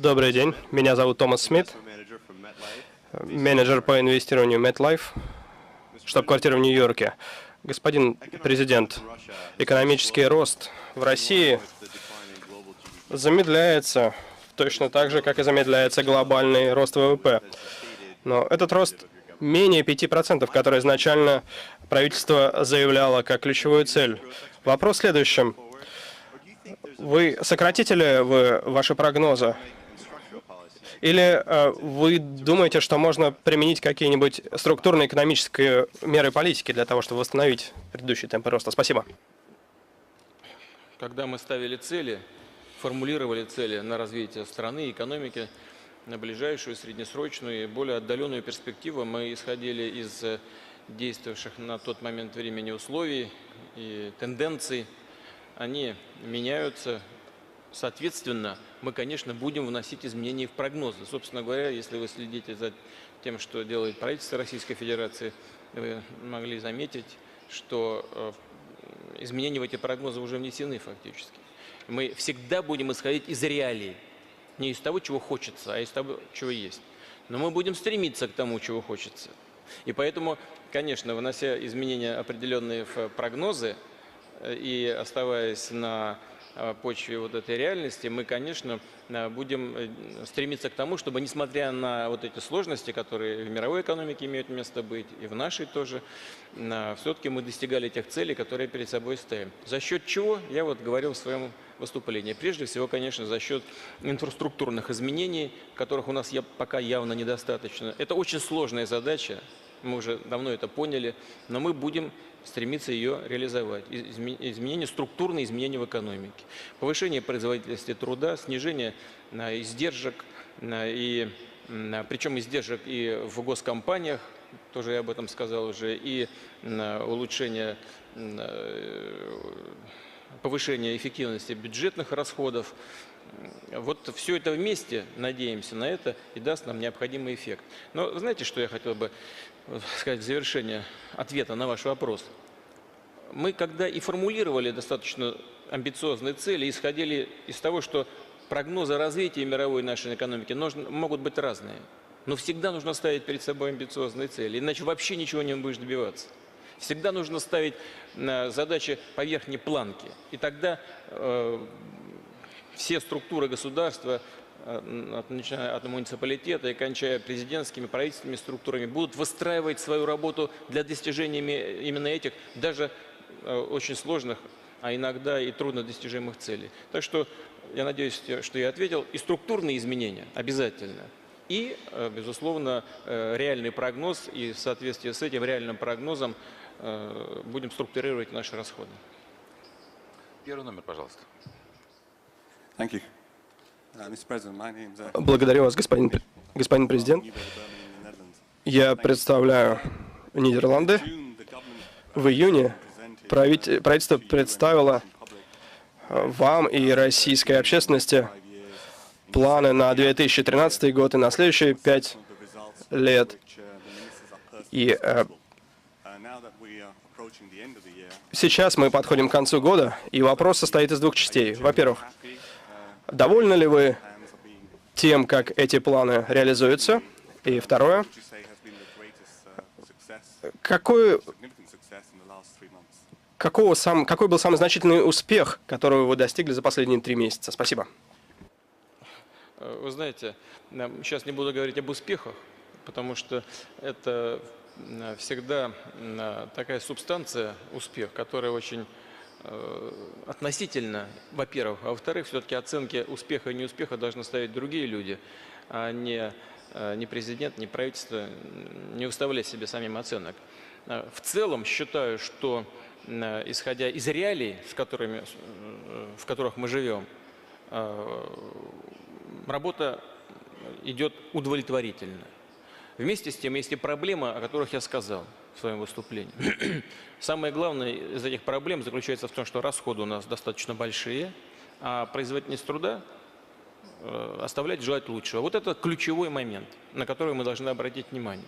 Добрый день, меня зовут Томас Смит, менеджер по инвестированию MetLife, штаб-квартира в Нью-Йорке. Господин президент, экономический рост в России замедляется точно так же, как и замедляется глобальный рост ВВП. Но этот рост менее 5%, который изначально правительство заявляло как ключевую цель. Вопрос в следующем. Вы сократите ли ваши прогнозы? Или вы думаете, что можно применить какие-нибудь структурные экономические меры политики для того, чтобы восстановить предыдущие темпы роста? Спасибо. Когда мы ставили цели, формулировали цели на развитие страны и экономики, на ближайшую, среднесрочную и более отдаленную перспективу, мы исходили из действовавших на тот момент времени условий и тенденций. Они меняются. Соответственно, мы, конечно, будем вносить изменения в прогнозы. Собственно говоря, если вы следите за тем, что делает правительство Российской Федерации, вы могли заметить, что изменения в эти прогнозы уже внесены фактически. Мы всегда будем исходить из реалий. Не из того, чего хочется, а из того, чего есть. Но мы будем стремиться к тому, чего хочется. И поэтому, конечно, вынося изменения определенные в прогнозы и оставаясь на почве вот этой реальности, мы, конечно, будем стремиться к тому, чтобы, несмотря на вот эти сложности, которые в мировой экономике имеют место быть, и в нашей тоже, все-таки мы достигали тех целей, которые перед собой ставим. За счет чего, я вот говорил в своем выступлении. Прежде всего, конечно, за счет инфраструктурных изменений, которых у нас пока явно недостаточно. Это очень сложная задача, мы уже давно это поняли, но мы будем стремиться ее реализовать. Изменения, структурные изменения в экономике. Повышение производительности труда, снижение издержек, причем издержек и в госкомпаниях, тоже я об этом сказал уже, и улучшение, повышение эффективности бюджетных расходов. Вот все это вместе, надеемся на это, и даст нам необходимый эффект. Но знаете, что я хотел бы сказать в завершение ответа на ваш вопрос? Мы, когда и формулировали достаточно амбициозные цели, исходили из того, что прогнозы развития мировой нашей экономики могут быть разные. Но всегда нужно ставить перед собой амбициозные цели, иначе вообще ничего не будешь добиваться. Всегда нужно ставить задачи по верхней планке, и тогда все структуры государства, начиная от муниципалитета и кончая президентскими, правительственными структурами, будут выстраивать свою работу для достижения именно этих, даже очень сложных, а иногда и труднодостижимых целей. Так что я надеюсь, что я ответил. И структурные изменения обязательно. И, безусловно, реальный прогноз, и в соответствии с этим реальным прогнозом будем структурировать наши расходы. Первый номер, пожалуйста. Благодарю вас, господин президент. Я представляю Нидерланды. В июне правительство представило вам и российской общественности планы на 2013 год и на следующие 5 лет. И сейчас мы подходим к концу года, и вопрос состоит из двух частей. Во-первых, довольны ли вы тем, как эти планы реализуются? И второе, какой был самый значительный успех, которого вы достигли за последние 3 месяца? Спасибо. Вы знаете, сейчас не буду говорить об успехах, потому что это всегда такая субстанция, успех, которая очень относительно, во-первых, а во-вторых, все-таки оценки успеха и неуспеха должны ставить другие люди, а не президент, не правительство, не выставлять себе самим оценок. В целом считаю, что исходя из реалий, в которых мы живем, работа идет удовлетворительно. Вместе с тем есть и проблемы, о которых я сказал в своем выступлении. Самое главное из этих проблем заключается в том, что расходы у нас достаточно большие, а производительность труда оставлять желать лучшего. Вот это ключевой момент, на который мы должны обратить внимание.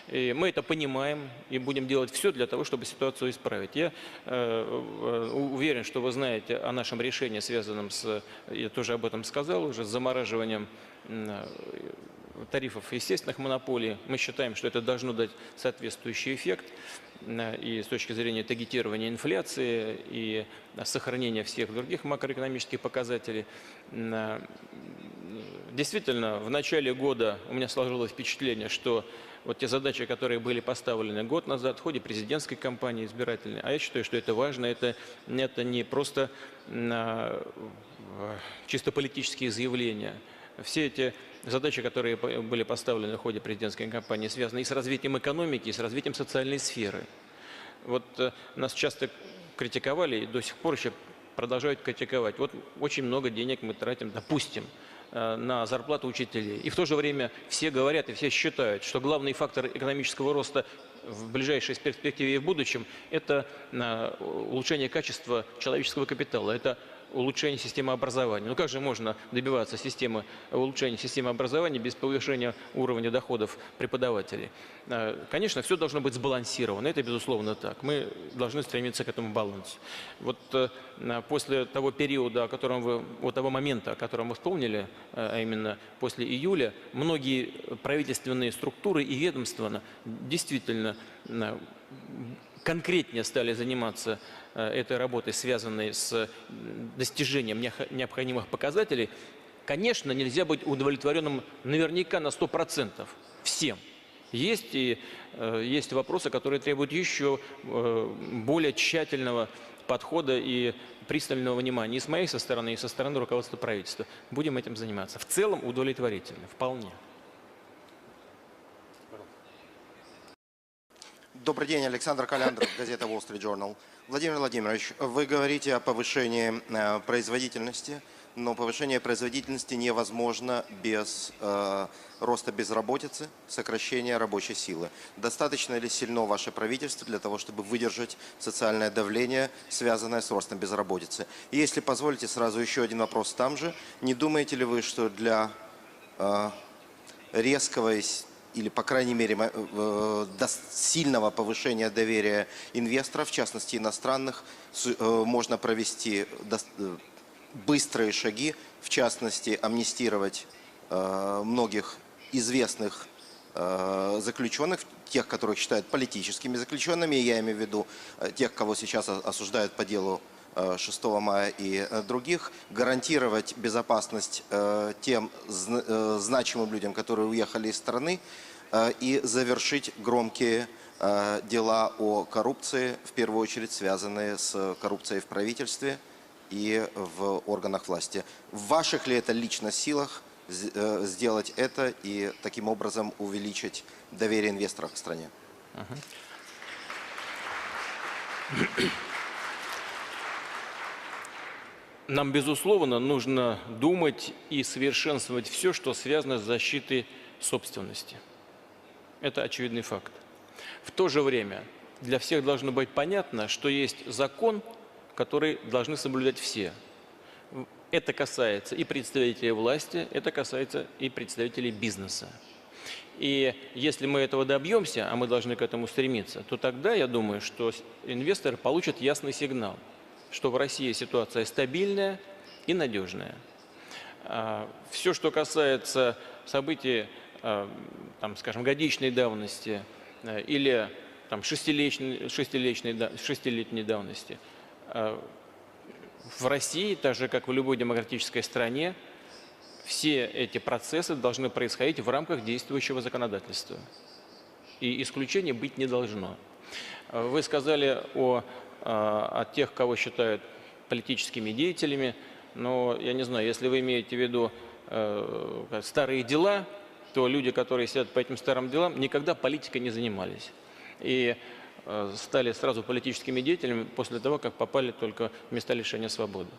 И мы это понимаем и будем делать все для того, чтобы ситуацию исправить. Я уверен, что вы знаете о нашем решении, связанном с, я тоже об этом сказал уже, с замораживанием тарифов естественных монополий. Мы считаем, что это должно дать соответствующий эффект и с точки зрения таргетирования инфляции, и сохранения всех других макроэкономических показателей. Действительно, в начале года у меня сложилось впечатление, что вот те задачи, которые были поставлены год назад в ходе президентской кампании избирательной, а я считаю, что это важно, это не просто чисто политические заявления. Все эти задачи, которые были поставлены в ходе президентской кампании, связаны и с развитием экономики, и с развитием социальной сферы. Вот нас часто критиковали и до сих пор еще продолжают критиковать. Вот очень много денег мы тратим, допустим, на зарплату учителей. И в то же время все говорят и все считают, что главный фактор экономического роста в ближайшей перспективе и в будущем – это улучшение качества человеческого капитала, это улучшение системы образования. Ну как же можно добиваться улучшения системы образования без повышения уровня доходов преподавателей? Конечно, все должно быть сбалансировано, это безусловно так. Мы должны стремиться к этому балансу. Вот после того периода, того момента, о котором вы вспомнили, а именно после июля, многие правительственные структуры и ведомства действительно конкретнее стали заниматься этой работой, связанной с достижением необходимых показателей. Конечно, нельзя быть удовлетворенным наверняка на 100% всем. Есть вопросы, которые требуют еще более тщательного подхода и пристального внимания и с моей стороны, и со стороны руководства правительства. Будем этим заниматься. В целом удовлетворительно, вполне. Добрый день, Александр Каляндров, газета Wall Street Journal. Владимир Владимирович, вы говорите о повышении производительности, но повышение производительности невозможно без роста безработицы, сокращения рабочей силы. Достаточно ли сильно ваше правительство для того, чтобы выдержать социальное давление, связанное с ростом безработицы? И если позволите, сразу еще один вопрос там же. Не думаете ли вы, что для резкого или, по крайней мере, сильного повышения доверия инвесторов, в частности иностранных, можно провести быстрые шаги, в частности, амнистировать многих известных заключенных, тех, которых считают политическими заключенными, я имею в виду тех, кого сейчас осуждают по делу 6 мая и других, гарантировать безопасность тем значимым людям, которые уехали из страны, и завершить громкие дела о коррупции, в первую очередь связанные с коррупцией в правительстве и в органах власти. В ваших ли это лично силах сделать это и таким образом увеличить доверие инвесторов к стране? Нам, безусловно, нужно думать и совершенствовать все, что связано с защитой собственности. Это очевидный факт. В то же время для всех должно быть понятно, что есть закон, который должны соблюдать все. Это касается и представителей власти, это касается и представителей бизнеса. И если мы этого добьемся, а мы должны к этому стремиться, то тогда, я думаю, что инвесторы получат ясный сигнал, что в России ситуация стабильная и надежная. Все, что касается событий, скажем, годичной давности или шестилетней давности, в России, так же как в любой демократической стране, все эти процессы должны происходить в рамках действующего законодательства. И исключений быть не должно. Вы сказали о тех, кого считают политическими деятелями, но я не знаю, если вы имеете в виду старые дела, то люди, которые сидят по этим старым делам, никогда политикой не занимались. И стали сразу политическими деятелями после того, как попали только в места лишения свободы.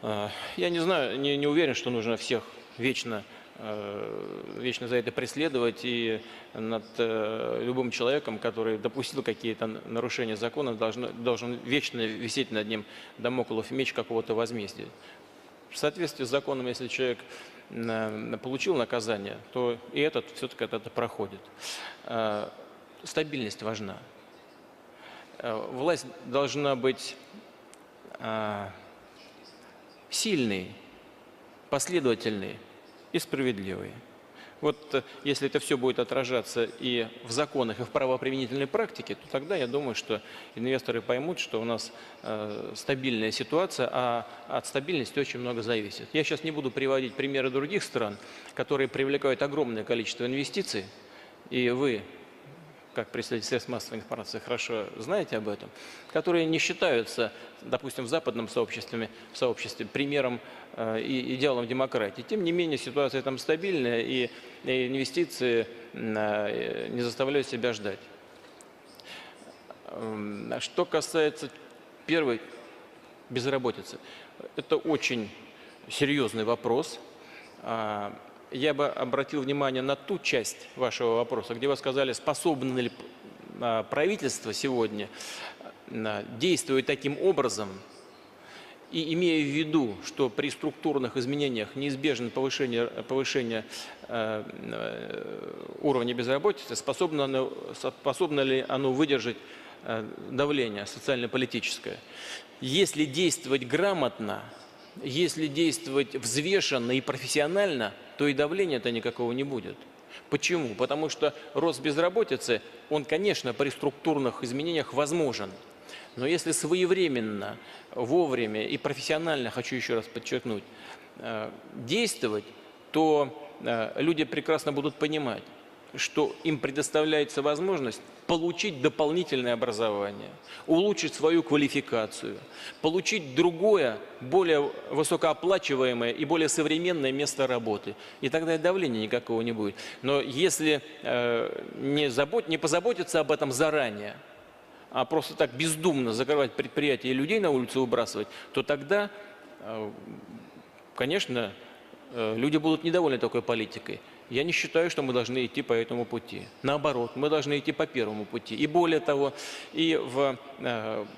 Я не знаю, не уверен, что нужно всех вечно за это преследовать, и над любым человеком, который допустил какие-то нарушения закона, должен вечно висеть над ним дамоклов меч какого-то возмездия. В соответствии с законом, если человек получил наказание, то и этот все-таки это проходит. Стабильность важна. Власть должна быть сильной, последовательной и справедливой. Вот если это все будет отражаться и в законах, и в правоприменительной практике, то тогда я думаю, что инвесторы поймут, что у нас стабильная ситуация, а от стабильности очень много зависит. Я сейчас не буду приводить примеры других стран, которые привлекают огромное количество инвестиций, и вы, как представитель средств массовой информации, хорошо знаете об этом, которые не считаются, допустим, в западном сообществе примером и идеалом демократии. Тем не менее, ситуация там стабильная, и инвестиции не заставляют себя ждать. Что касается первой безработицы, это очень серьезный вопрос. Я бы обратил внимание на ту часть вашего вопроса, где вы сказали, способно ли правительство сегодня действовать таким образом, и имея в виду, что при структурных изменениях неизбежно повышение уровня безработицы, способно ли оно выдержать давление социально-политическое. Если действовать грамотно, если действовать взвешенно и профессионально, то и давления-то никакого не будет. Почему? Потому что рост безработицы, он, конечно, при структурных изменениях возможен. Но если своевременно, вовремя и профессионально, хочу еще раз подчеркнуть, действовать, то люди прекрасно будут понимать, что им предоставляется возможность получить дополнительное образование, улучшить свою квалификацию, получить другое, более высокооплачиваемое и более современное место работы. И тогда и давления никакого не будет. Но если не позаботиться об этом заранее, а просто так бездумно закрывать предприятия и людей на улицу выбрасывать, то тогда, конечно, люди будут недовольны такой политикой. Я не считаю, что мы должны идти по этому пути. Наоборот, мы должны идти по первому пути. И более того, и в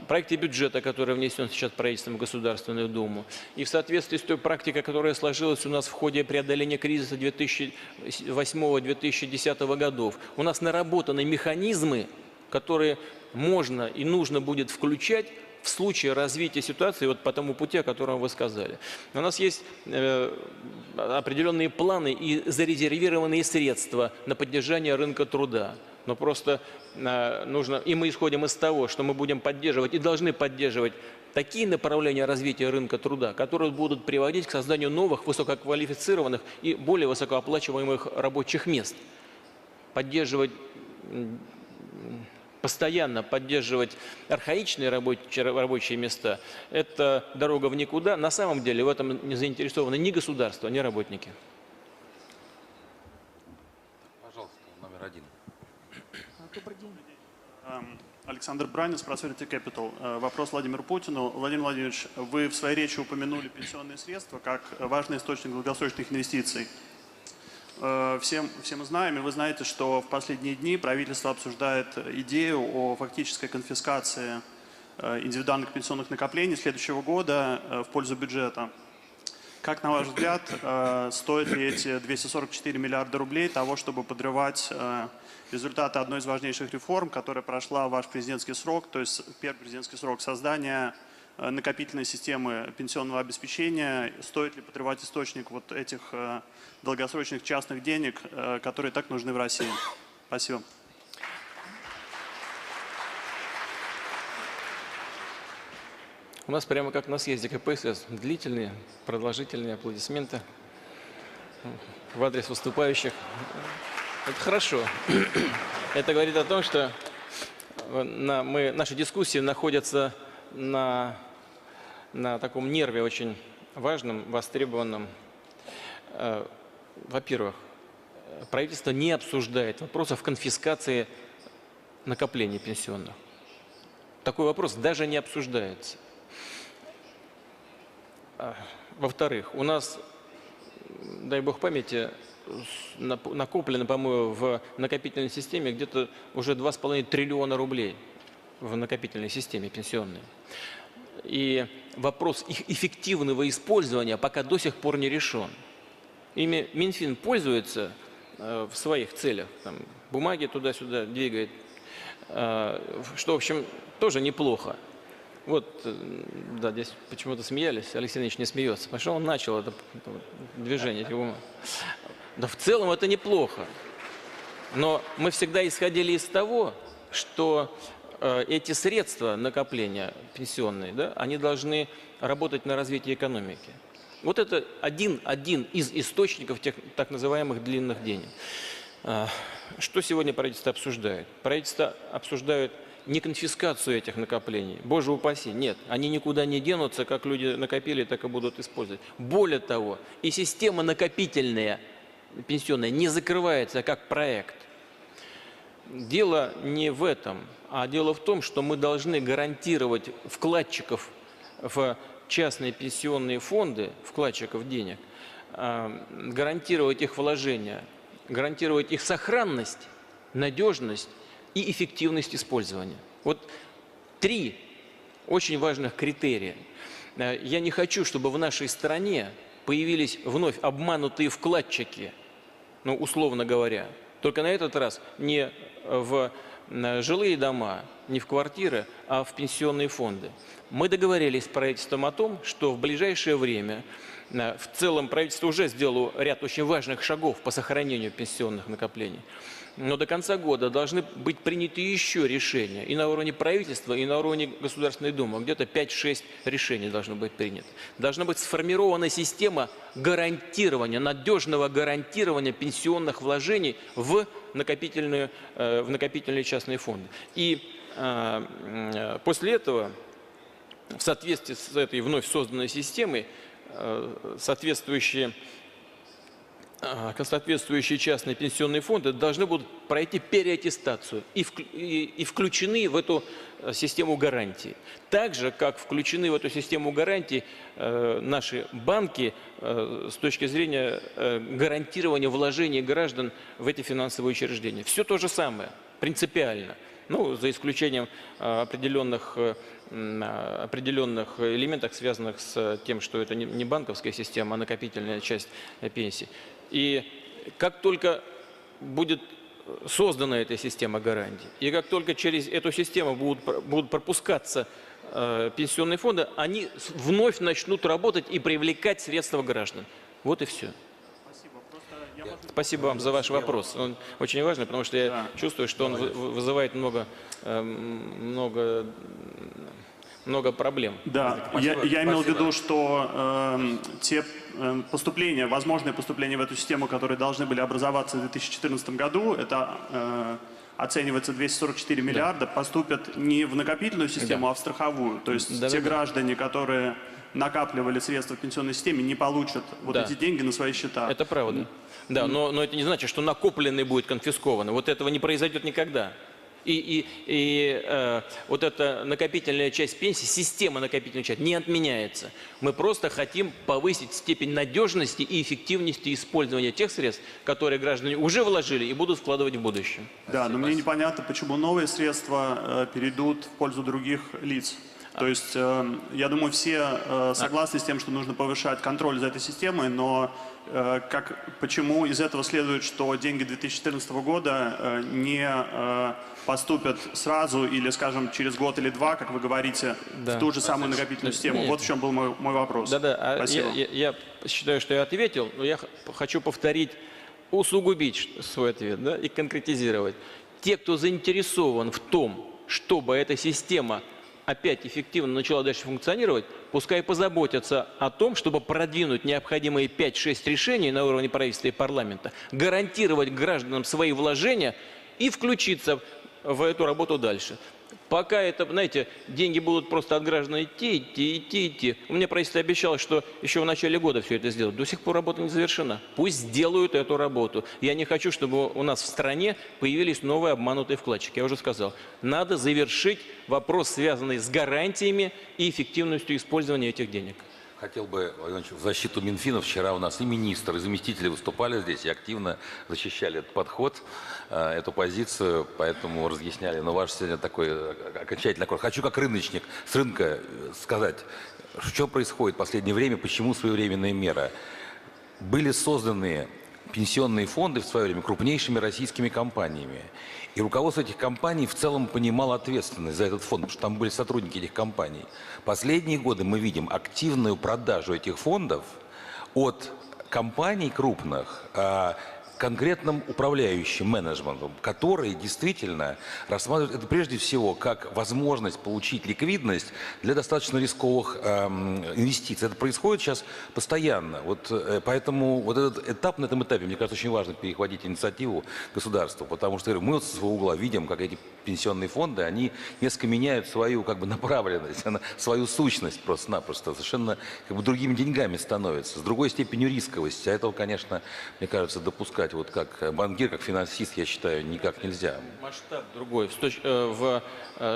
проекте бюджета, который внесен сейчас правительством в Государственную Думу, и в соответствии с той практикой, которая сложилась у нас в ходе преодоления кризиса 2008-2010 годов, у нас наработаны механизмы, которые можно и нужно будет включать в случае развития ситуации вот по тому пути, о котором вы сказали. У нас есть определенные планы и зарезервированные средства на поддержание рынка труда. Но просто нужно, и мы исходим из того, что мы будем поддерживать и должны поддерживать такие направления развития рынка труда, которые будут приводить к созданию новых высококвалифицированных и более высокооплачиваемых рабочих мест. Постоянно поддерживать архаичные рабочие места – это дорога в никуда. На самом деле в этом не заинтересованы ни государство, ни работники. Пожалуйста, номер один. Добрый день. Александр Бранец, Prosperity Capital. Вопрос Владимиру Путину. Владимир Владимирович, вы в своей речи упомянули пенсионные средства как важный источник долгосрочных инвестиций. Все мы знаем, и вы знаете, что в последние дни правительство обсуждает идею о фактической конфискации индивидуальных пенсионных накоплений следующего года в пользу бюджета. Как, на ваш взгляд, стоят ли эти 244 миллиарда рублей того, чтобы подрывать результаты одной из важнейших реформ, которая прошла в ваш президентский срок, то есть первый президентский срок создания накопительной системы пенсионного обеспечения? Стоит ли подрывать источник вот этих долгосрочных частных денег, которые так нужны в России? Спасибо. У нас прямо как на съезде КПСС длительные, продолжительные аплодисменты в адрес выступающих. Это хорошо. Это говорит о том, что наши дискуссии находятся на таком нерве очень важном, востребованном. Во-первых, правительство не обсуждает вопросов конфискации накоплений пенсионных. Такой вопрос даже не обсуждается. Во-вторых, у нас, дай бог памяти, накоплено, по-моему, в накопительной системе где-то уже 2,5 триллиона рублей в накопительной системе пенсионной. И вопрос их эффективного использования пока до сих пор не решен. ими Минфин пользуется в своих целях, там, бумаги туда-сюда двигает, что, в общем, тоже неплохо. Вот, да, здесь почему-то смеялись, Алексей Ильич не смеется, потому что он начал это движение этих бумаг. Да в целом это неплохо. Но мы всегда исходили из того, что эти средства накопления пенсионные, да, они должны работать на развитие экономики. Вот это один из источников тех так называемых длинных денег. Что сегодня правительство обсуждает? Правительство обсуждает не конфискацию этих накоплений, боже упаси, нет, они никуда не денутся, как люди накопили, так и будут использовать. Более того, и система накопительная пенсионная не закрывается как проект. Дело не в этом, а дело в том, что мы должны гарантировать вкладчиков в частные пенсионные фонды, вкладчиков денег, гарантировать их вложения, гарантировать их сохранность, надежность и эффективность использования. Вот 3 очень важных критерия. Я не хочу, чтобы в нашей стране появились вновь обманутые вкладчики, ну, условно говоря. Только на этот раз не в жилые дома, не в квартиры, а в пенсионные фонды. Мы договорились с правительством о том, что в ближайшее время в целом правительство уже сделало ряд очень важных шагов по сохранению пенсионных накоплений. Но до конца года должны быть приняты еще решения и на уровне правительства, и на уровне Государственной Думы. Где-то 5-6 решений должно быть принято. Должна быть сформирована система гарантирования, надежного гарантирования пенсионных вложений в накопительные частные фонды. И после этого, в соответствии с этой вновь созданной системой, соответствующие частные пенсионные фонды должны будут пройти переаттестацию и включены в эту систему гарантий. Так же, как включены в эту систему гарантий наши банки с точки зрения гарантирования вложений граждан в эти финансовые учреждения. Все то же самое, принципиально. Ну, за исключением определенных элементов, связанных с тем, что это не банковская система, а накопительная часть пенсии. И как только будет создана эта система гарантий, и как только через эту систему будут пропускаться пенсионные фонды, они вновь начнут работать и привлекать средства граждан. Вот и все. Спасибо вам за ваш вопрос. Он очень важный, потому что я чувствую, что он вызывает много проблем. Да, я имел в виду, что те возможные поступления в эту систему, которые должны были образоваться в 2014 году, это оценивается 244 миллиарда, поступят не в накопительную систему, а в страховую. То есть те граждане, которые накапливали средства в пенсионной системе, не получат эти деньги на свои счета. Это правда. Да, но это не значит, что накопленный будет конфискован. Вот этого не произойдет никогда. Вот эта накопительная часть пенсии, система накопительной части не отменяется. Мы просто хотим повысить степень надежности и эффективности использования тех средств, которые граждане уже вложили и будут вкладывать в будущее. Да, но мне непонятно, почему новые средства перейдут в пользу других лиц. То есть, я думаю, все согласны с тем, что нужно повышать контроль за этой системой, но почему из этого следует, что деньги 2014 года не поступят сразу или, скажем, через год или 2, как вы говорите, в ту же самую накопительную систему? Вот в чем был мой вопрос. Да-да, Спасибо. я считаю, что я ответил, но я хочу повторить, усугубить свой ответ, да, и конкретизировать. Те, кто заинтересован в том, чтобы эта система опять эффективно начала дальше функционировать, пускай позаботятся о том, чтобы продвинуть необходимые 5-6 решений на уровне правительства и парламента, гарантировать гражданам свои вложения и включиться в эту работу дальше. Пока это, знаете, деньги будут просто от граждан идти. У меня правительство обещало, что еще в начале года все это сделают. До сих пор работа не завершена. Пусть сделают эту работу. Я не хочу, чтобы у нас в стране появились новые обманутые вкладчики. Я уже сказал, надо завершить вопрос, связанный с гарантиями и эффективностью использования этих денег. Хотел бы, Владимир Владимирович, в защиту Минфина вчера у нас и министр, и заместители выступали здесь и активно защищали этот подход, эту позицию, поэтому разъясняли. Но ваш сегодня такой окончательный аккорд. Хочу как рыночник с рынка сказать, что происходит в последнее время, почему своевременная мера. были созданы пенсионные фонды в свое время крупнейшими российскими компаниями. И руководство этих компаний в целом понимало ответственность за этот фонд, потому что там были сотрудники этих компаний. Последние годы мы видим активную продажу этих фондов от компаний крупных конкретным управляющим менеджментом, которые действительно рассматривают это прежде всего как возможность получить ликвидность для достаточно рисковых инвестиций. Это происходит сейчас постоянно. Поэтому вот этот этап, на этом этапе, мне кажется, очень важно перехватить инициативу государства, потому что мы со своего угла видим, как эти пенсионные фонды, они несколько меняют свою направленность, свою сущность просто-напросто, совершенно другими деньгами становятся, с другой степенью рисковости. А этого, конечно, мне кажется, допускать как банкир, как финансист, я считаю, никак нельзя. Масштаб другой. В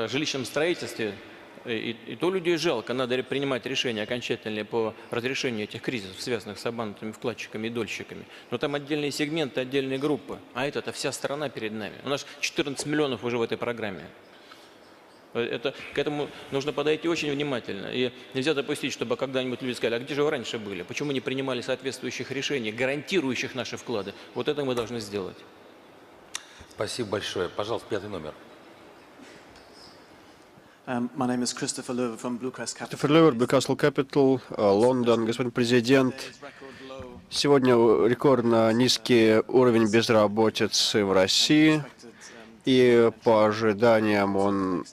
жилищном строительстве и то людей жалко. Надо принимать решения окончательные по разрешению этих кризисов, связанных с обманутыми вкладчиками и дольщиками. Но там отдельные сегменты, отдельные группы. А это вся страна перед нами. У нас 14 миллионов уже в этой программе. К этому нужно подойти очень внимательно. И нельзя допустить, чтобы когда-нибудь люди сказали, а где же вы раньше были? Почему не принимали соответствующих решений, гарантирующих наши вклады? Вот это мы должны сделать. Спасибо большое. Пожалуйста, 5-й номер. My name is Christopher Löwer from Bluecrest Capital. Кристофер Левер, Blue Castle Capital, Лондон. Господин президент, сегодня рекордно низкий уровень безработицы в России, и по ожиданиям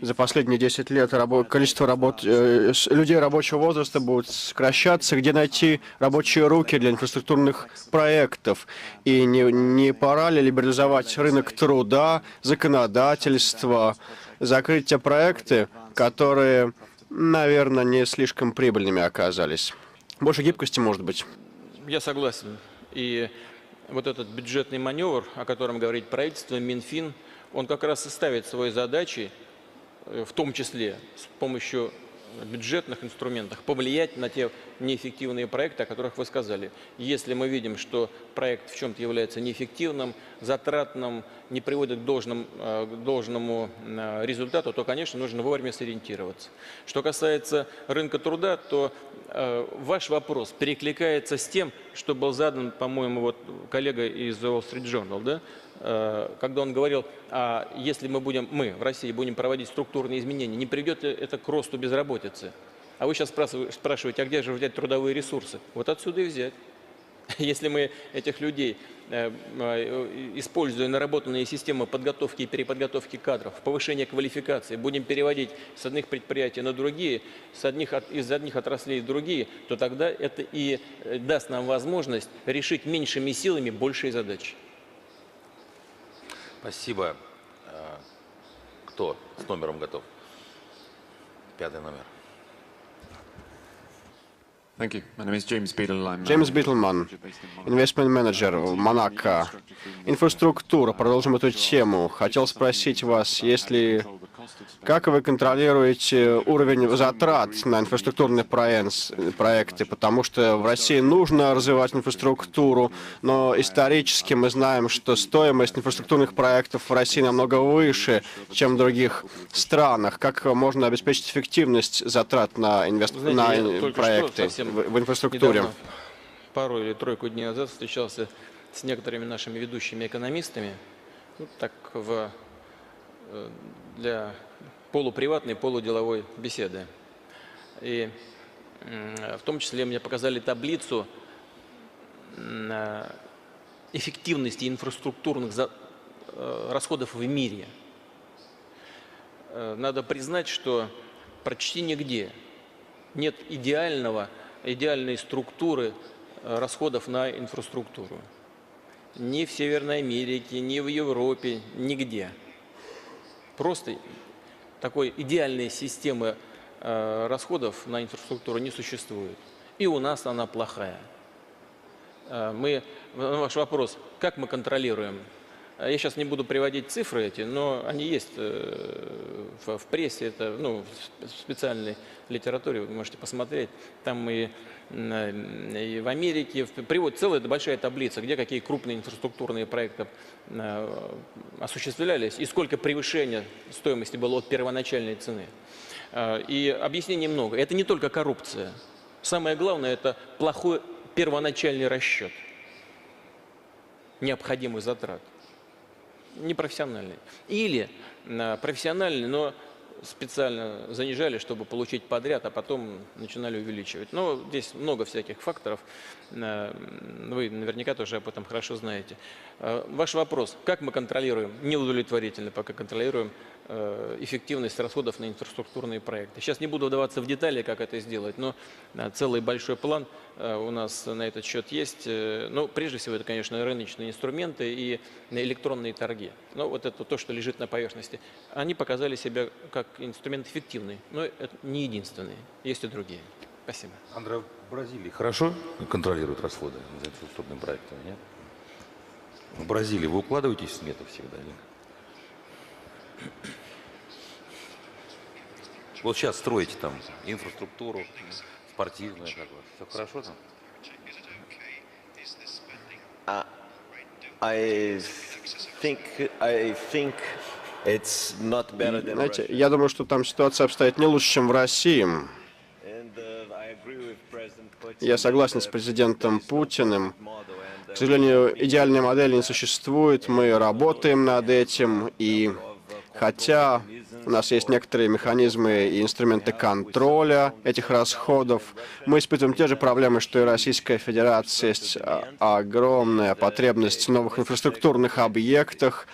за последние 10 лет количество людей рабочего возраста будет сокращаться. Где найти рабочие руки для инфраструктурных проектов? И не пора ли либерализовать рынок труда, законодательство, закрыть те проекты, которые, наверное, не слишком прибыльными оказались? Больше гибкости, может быть. Я согласен. И вот этот бюджетный маневр, о котором говорит правительство, Минфин, он как раз и ставит свои задачи, в том числе с помощью бюджетных инструментов, повлиять на те неэффективные проекты, о которых вы сказали. Если мы видим, что проект в чем-то является неэффективным, затратным, не приводит к должному результату, то, конечно, нужно вовремя сориентироваться. Что касается рынка труда, то ваш вопрос перекликается с тем, что был задан, по-моему, коллега из Wall Street Journal, да? Когда он говорил, если мы в России будем проводить структурные изменения, не приведет ли это к росту безработицы? А вы сейчас спрашиваете, а где же взять трудовые ресурсы? Вот отсюда и взять. Если мы этих людей, используя наработанные системы подготовки и переподготовки кадров, повышения квалификации, будем переводить с одних предприятий на другие, из одних отраслей в другие, то тогда это и даст нам возможность решить меньшими силами большие задачи. Спасибо. Кто с номером готов? 5-й номер. Джеймс Битлман, инвестмент-менеджер в Монако. Инфраструктура. Продолжим эту тему. Хотел спросить вас, как вы контролируете уровень затрат на инфраструктурные проекты? Потому что в России нужно развивать инфраструктуру, но исторически мы знаем, что стоимость инфраструктурных проектов в России намного выше, чем в других странах. Как можно обеспечить эффективность затрат на проекты в инфраструктуре? Недавно, пару или тройку дней назад встречался с некоторыми нашими ведущими экономистами, для полуприватной, полуделовой беседы. И в том числе мне показали таблицу эффективности инфраструктурных расходов в мире. Надо признать, что почти нигде нет идеальной структуры расходов на инфраструктуру. Ни в Северной Америке, ни в Европе, нигде. Просто такой идеальной системы расходов на инфраструктуру не существует. И у нас она плохая. Ваш вопрос, как мы контролируем? Я сейчас не буду приводить цифры эти, но они есть в прессе, это в специальной литературе, вы можете посмотреть. Там и в Америке приводит целая большая таблица, где какие крупные инфраструктурные проекты осуществлялись и сколько превышения стоимости было от первоначальной цены. И объяснений много. Это не только коррупция. Самое главное – это первоначальный расчет необходимых затрат, непрофессиональный. Или профессиональный, но специально занижали, чтобы получить подряд, а потом начинали увеличивать. Но здесь много всяких факторов. Вы наверняка тоже об этом хорошо знаете. Ваш вопрос. Как мы контролируем? Неудовлетворительно пока контролируем эффективность расходов на инфраструктурные проекты. Сейчас не буду вдаваться в детали, как это сделать, но целый большой план у нас на этот счет есть. Ну, прежде всего, это, конечно, рыночные инструменты и электронные торги. Но вот это то, что лежит на поверхности. Они показали себя как инструмент эффективный, но это не единственный. Есть и другие. Спасибо. Андре, в Бразилии хорошо контролируют расходы за инфраструктурными проектами, нет? В Бразилии вы укладываетесь в смету всегда, нет? Вот сейчас строите там инфраструктуру, спортивную, как вот. Все хорошо там? I think it's not better than Знаете, Russia. я думаю, что там ситуация обстоит не лучше, чем в России. And I agree with President Putin Я согласен с that президентом there is no Путиным. perfect model, and К сожалению, идеальной модели не существует. Мы работаем над этим, и хотя у нас есть некоторые механизмы и инструменты контроля этих расходов, мы испытываем те же проблемы, что и Российская Федерация. Есть огромная потребность в новых инфраструктурных объектах.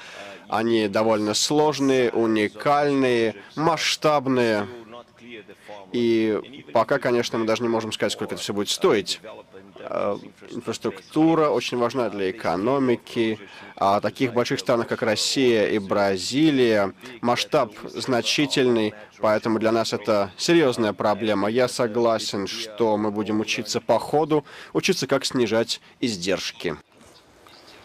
Они довольно сложные, уникальные, масштабные. not clear the formula. И пока, конечно, мы даже не можем сказать, сколько это все будет стоить. Инфраструктура очень важна для экономики. А таких больших странах, как Россия и Бразилия, масштаб значительный, поэтому для нас это серьезная проблема. Я согласен, что мы будем учиться по ходу, учиться, как снижать издержки.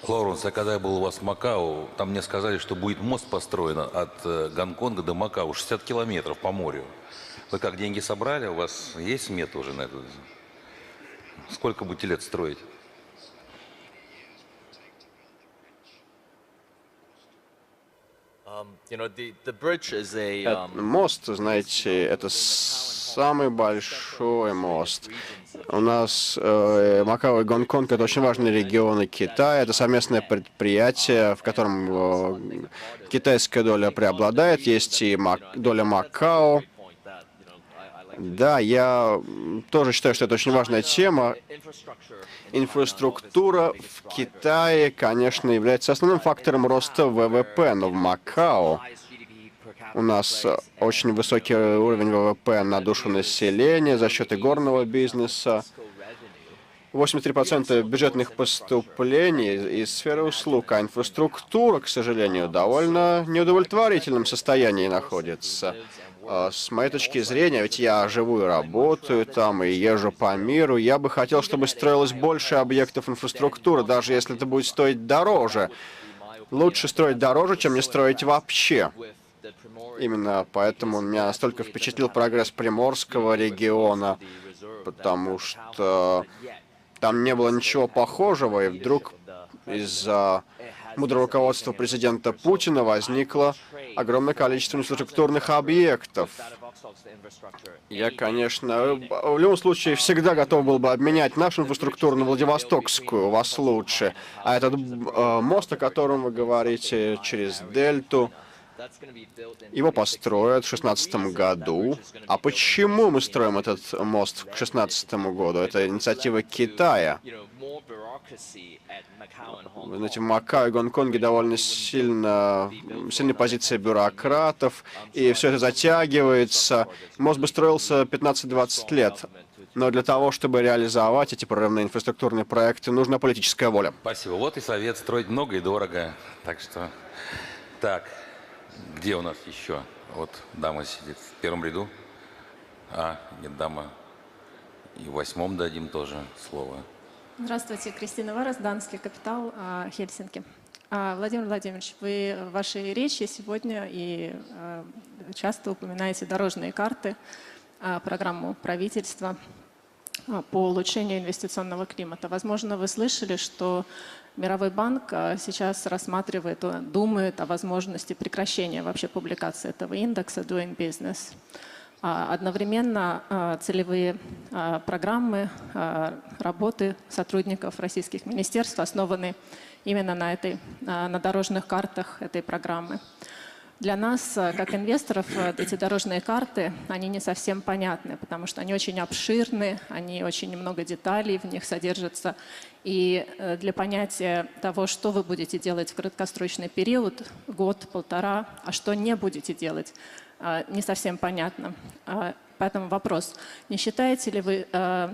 Лоуренс, а когда я был у вас в Макао, там мне сказали, что будет мост построен от Гонконга до Макао, 60 километров по морю. Вы как, деньги собрали? У вас есть смета уже на это? Сколько будете лет строить? Мост, знаете, это самый большой мост. У нас Макао и Гонконг — это очень важные регионы Китая. Это совместное предприятие, в котором китайская доля преобладает. Есть и доля Макао. Да, я тоже считаю, что это очень важная тема. Инфраструктура в Китае, конечно, является основным фактором роста ВВП, но в Макао у нас очень высокий уровень ВВП на душу населения за счет игорного бизнеса. 83% бюджетных поступлений из сферы услуг, а инфраструктура, к сожалению, довольно неудовлетворительном состоянии находится. С моей точки зрения, ведь я живу и работаю там, и езжу по миру, я бы хотел, чтобы строилось больше объектов инфраструктуры, даже если это будет стоить дороже. Лучше строить дороже, чем не строить вообще. Именно поэтому меня настолько впечатлил прогресс Приморского региона, потому что там не было ничего похожего, и вдруг из-за мудрого руководства президента Путина возникло огромное количество инфраструктурных объектов. Я, конечно, в любом случае всегда готов был бы обменять нашу инфраструктуру на Владивостокскую, у вас лучше. А этот мост, о котором вы говорите, через Дельту, его построят в 2016 году. А почему мы строим этот мост к 2016 году? Это инициатива Китая. Вы знаете, в Макао и Гонконге довольно сильная позиция бюрократов, и все это затягивается. Мост бы строился 15-20 лет. Но для того, чтобы реализовать эти прорывные инфраструктурные проекты, нужна политическая воля. Спасибо. Вот и совет: строить много и дорого. Так что... Так, где у нас еще? Вот дама сидит в первом ряду. А, нет, дама. И в 8-м дадим тоже слово. Здравствуйте, Кристина Варас, Данский капитал, Хельсинки. Владимир Владимирович, вы в вашей речи сегодня и часто упоминаете дорожные карты, программу правительства по улучшению инвестиционного климата. Возможно, вы слышали, что Мировой банк сейчас рассматривает, думает о возможности прекращения вообще публикации этого индекса Doing Business. Одновременно целевые программы работы сотрудников российских министерств основаны именно на дорожных картах этой программы. Для нас, как инвесторов, эти дорожные карты, они не совсем понятны, потому что они очень обширны, они очень много деталей в них содержатся. И для понятия того, что вы будете делать в краткосрочный период, год-полтора, а что не будете делать, не совсем понятно. Поэтому вопрос, не считаете ли вы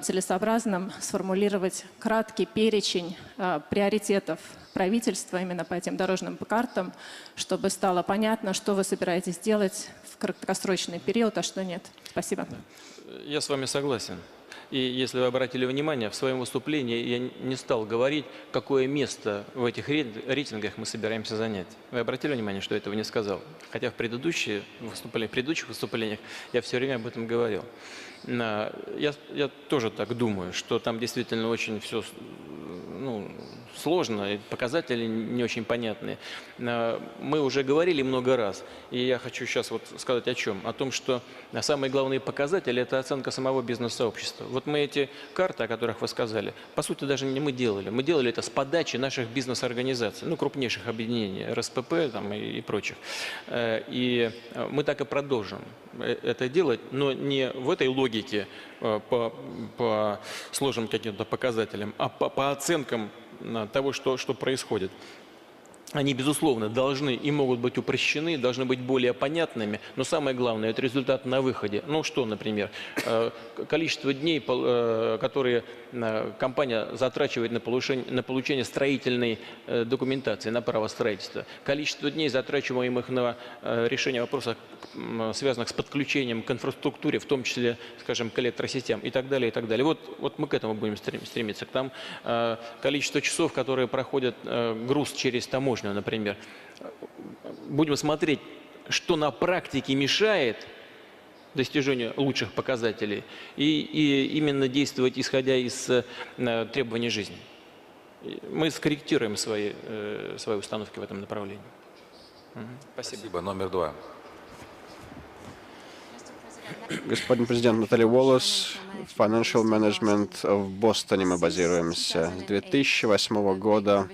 целесообразным сформулировать краткий перечень приоритетов правительства именно по этим дорожным картам, чтобы стало понятно, что вы собираетесь делать в краткосрочный период, а что нет? Спасибо. Я с вами согласен. И если вы обратили внимание, в своем выступлении я не стал говорить, какое место в этих рейтингах мы собираемся занять. Вы обратили внимание, что я этого не сказал? Хотя в предыдущих выступлениях я все время об этом говорил. Я тоже так думаю, что там действительно очень все сложно, показатели не очень понятные. Мы уже говорили много раз, и я хочу сейчас сказать о чем. О том, что самые главные показатели – это оценка самого бизнес-сообщества. Вот мы эти карты, о которых вы сказали, по сути, даже не мы делали. Мы делали это с подачи наших бизнес-организаций, крупнейших объединений, РСПП и прочих. И мы так и продолжим это делать, но не в этой логике по сложным каким-то показателям, а по оценкам того, что происходит. Они, безусловно, должны и могут быть упрощены, должны быть более понятными, но самое главное – это результат на выходе. Что, например, количество дней, которые компания затрачивает на получение строительной документации, на право строительства, количество дней, затрачиваемых на решение вопросов, связанных с подключением к инфраструктуре, в том числе, скажем, к электросетям и так далее, и так далее. Вот мы к этому будем стремиться. Там количество часов, которые проходят груз через таможню, например. Будем смотреть, что на практике мешает достижению лучших показателей, и именно действовать, исходя из требований жизни. Мы скорректируем свои установки в этом направлении. Спасибо. Номер 2. Господин президент, Наталья Уоллес, Financial Management в Бостоне мы базируемся. С 2008 года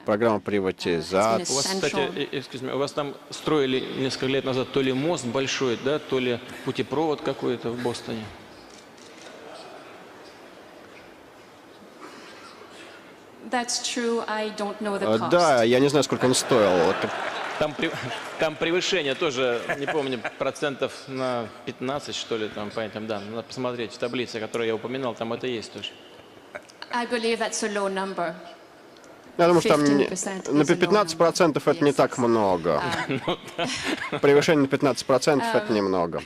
программа приватизации. У вас, кстати, у вас там строили несколько лет назад то ли мост большой, да, то ли путепровод какой-то в Бостоне. Да, я не знаю, сколько он стоил. Там превышение тоже, не помню, процентов на 15, что ли, там, поэтому, да, надо посмотреть в таблице, которую я упоминал, там это есть тоже. Я думаю, что там на 15% это не так много. Превышение на 15% это немного.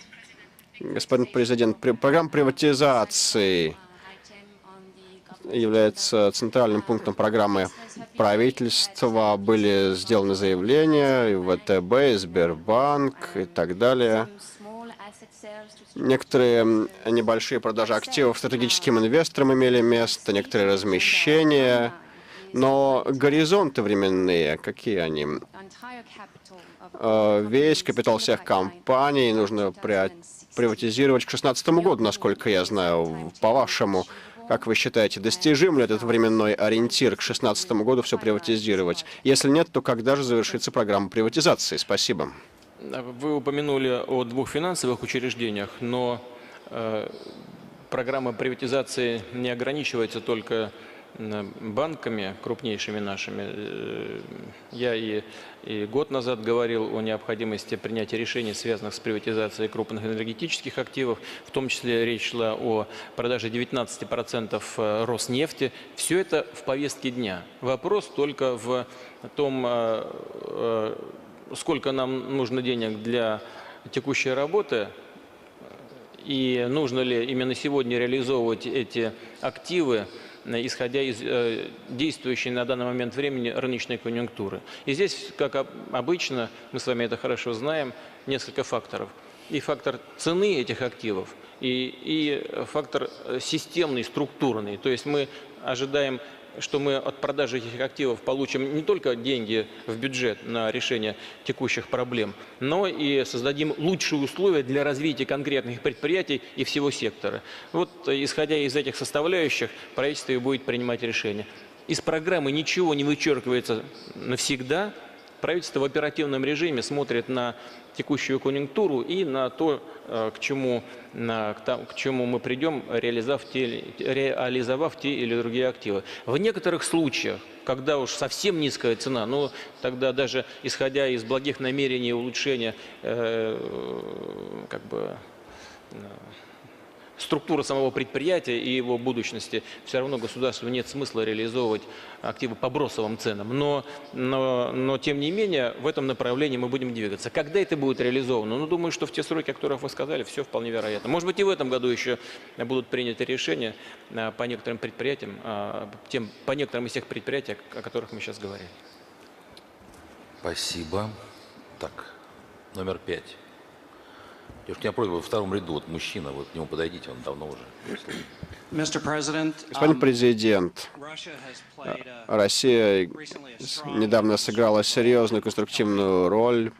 Господин президент, программа приватизации является центральным пунктом программы правительства. Были сделаны заявления и ВТБ, и Сбербанк и так далее. Некоторые небольшие продажи активов стратегическим инвесторам имели место, некоторые размещения. Но горизонты временные, какие они? Весь капитал всех компаний нужно приватизировать к 2016 году, насколько я знаю. По-вашему, как вы считаете, достижим ли этот временной ориентир к 2016 году все приватизировать? Если нет, то когда же завершится программа приватизации? Спасибо. Вы упомянули о двух финансовых учреждениях, но программа приватизации не ограничивается только банками, крупнейшими нашими. Я и год назад говорил о необходимости принятия решений, связанных с приватизацией крупных энергетических активов. В том числе речь шла о продаже 19% Роснефти. Все это в повестке дня. Вопрос только в том, сколько нам нужно денег для текущей работы, и нужно ли именно сегодня реализовывать эти активы, исходя из действующей на данный момент времени рыночной конъюнктуры. И здесь, как обычно, мы с вами это хорошо знаем, несколько факторов. И фактор цены этих активов, и фактор системный, структурный. То есть мы ожидаем что мы от продажи этих активов получим не только деньги в бюджет на решение текущих проблем, но и создадим лучшие условия для развития конкретных предприятий и всего сектора. Вот, исходя из этих составляющих, правительство и будет принимать решения. Из программы ничего не вычеркивается навсегда. Правительство в оперативном режиме смотрит на текущую конъюнктуру и на то, к чему мы придем, реализовав те или другие активы. В некоторых случаях, когда уж совсем низкая цена, ну тогда даже исходя из благих намерений и улучшения структуры самого предприятия и его будущности, все равно государству нет смысла реализовывать активы по бросовым ценам. Но тем не менее, в этом направлении мы будем двигаться. Когда это будет реализовано? Ну, думаю, что в те сроки, о которых вы сказали, все вполне вероятно. Может быть, и в этом году еще будут приняты решения по некоторым предприятиям, по некоторым из тех предприятий, о которых мы сейчас говорили. Спасибо. Так, номер 5. Девушка, я просьба, во втором ряду, вот мужчина, вот к нему подойдите, он давно уже. Господин президент, Россия недавно сыграла серьезную конструктивную роль,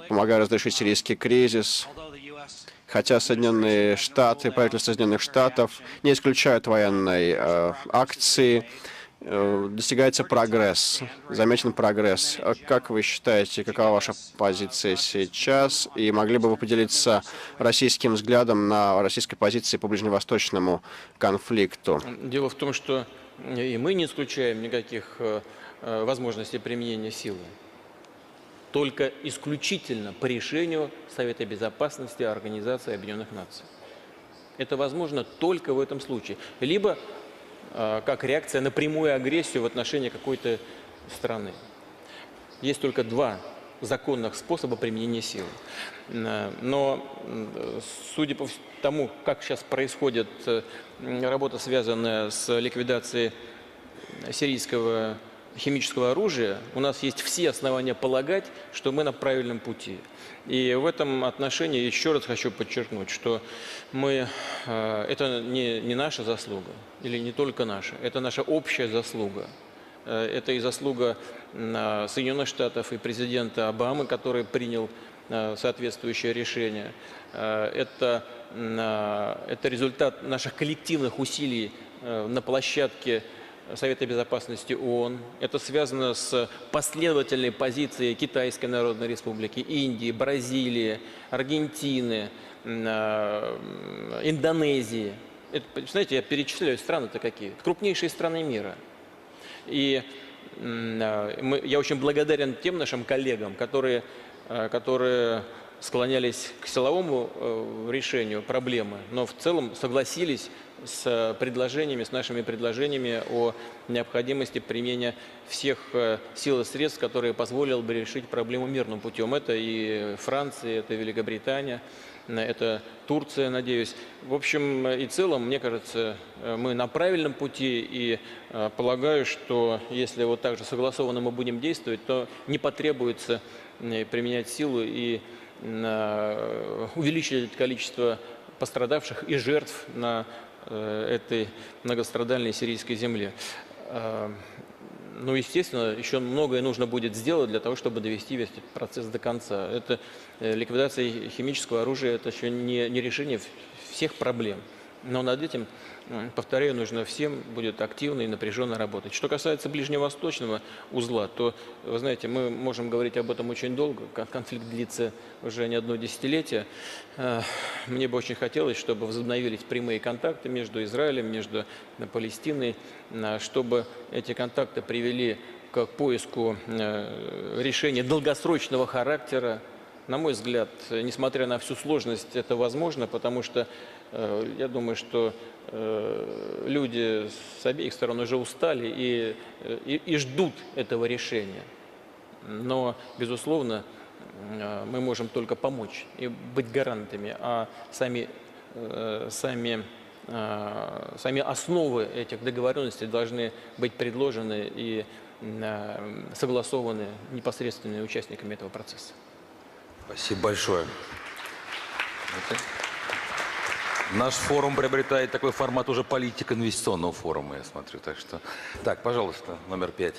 помогая разрешить сирийский кризис, хотя Соединенные Штаты, правительство Соединенных Штатов не исключают военной акции, достигается прогресс, замечен прогресс. Как вы считаете, какова ваша позиция сейчас? И могли бы вы поделиться российским взглядом на российской позиции по ближневосточному конфликту? Дело в том, что и мы не исключаем никаких возможностей применения силы. Только исключительно по решению Совета Безопасности Организации Объединенных Наций. Это возможно только в этом случае. Либо как реакция на прямую агрессию в отношении какой-то страны. Есть только два законных способа применения силы. Но, судя по тому, как сейчас происходит работа, связанная с ликвидацией сирийского химического оружия, у нас есть все основания полагать, что мы на правильном пути. И в этом отношении еще раз хочу подчеркнуть, что это не наша заслуга, или не только наша, это наша общая заслуга. Это и заслуга Соединенных Штатов и президента Обамы, который принял соответствующее решение. Это результат наших коллективных усилий на площадке Совета Безопасности ООН. Это связано с последовательной позицией Китайской Народной Республики, Индии, Бразилии, Аргентины, Индонезии. Знаете, я перечисляю страны-то какие. Крупнейшие страны мира. И я очень благодарен тем нашим коллегам, которые склонялись к силовому решению проблемы, но в целом согласились с нашими предложениями о необходимости применения всех сил и средств, которые позволили бы решить проблему мирным путем. Это и Франция, это Великобритания, это Турция, надеюсь. В общем и целом, мне кажется, мы на правильном пути, и полагаю, что если вот так же согласованно мы будем действовать, то не потребуется применять силу и увеличить количество пострадавших и жертв на этой многострадальной сирийской земле. Ну, естественно, еще многое нужно будет сделать для того, чтобы довести весь этот процесс до конца. Это ликвидация химического оружия, это еще не решение всех проблем. Но над этим, повторяю, нужно всем будет активно и напряженно работать. Что касается ближневосточного узла, то, вы знаете, мы можем говорить об этом очень долго. Конфликт длится уже не одно десятилетие. Мне бы очень хотелось, чтобы возобновились прямые контакты между Израилем, между Палестиной, чтобы эти контакты привели к поиску решения долгосрочного характера. На мой взгляд, несмотря на всю сложность, это возможно, потому что я думаю, что люди с обеих сторон уже устали и ждут этого решения. Но, безусловно, мы можем только помочь и быть гарантами, а сами основы этих договоренностей должны быть предложены и согласованы непосредственными участниками этого процесса. Спасибо большое. Наш форум приобретает такой формат уже политико-инвестиционного форума, я смотрю. Так что, так, пожалуйста, номер 5.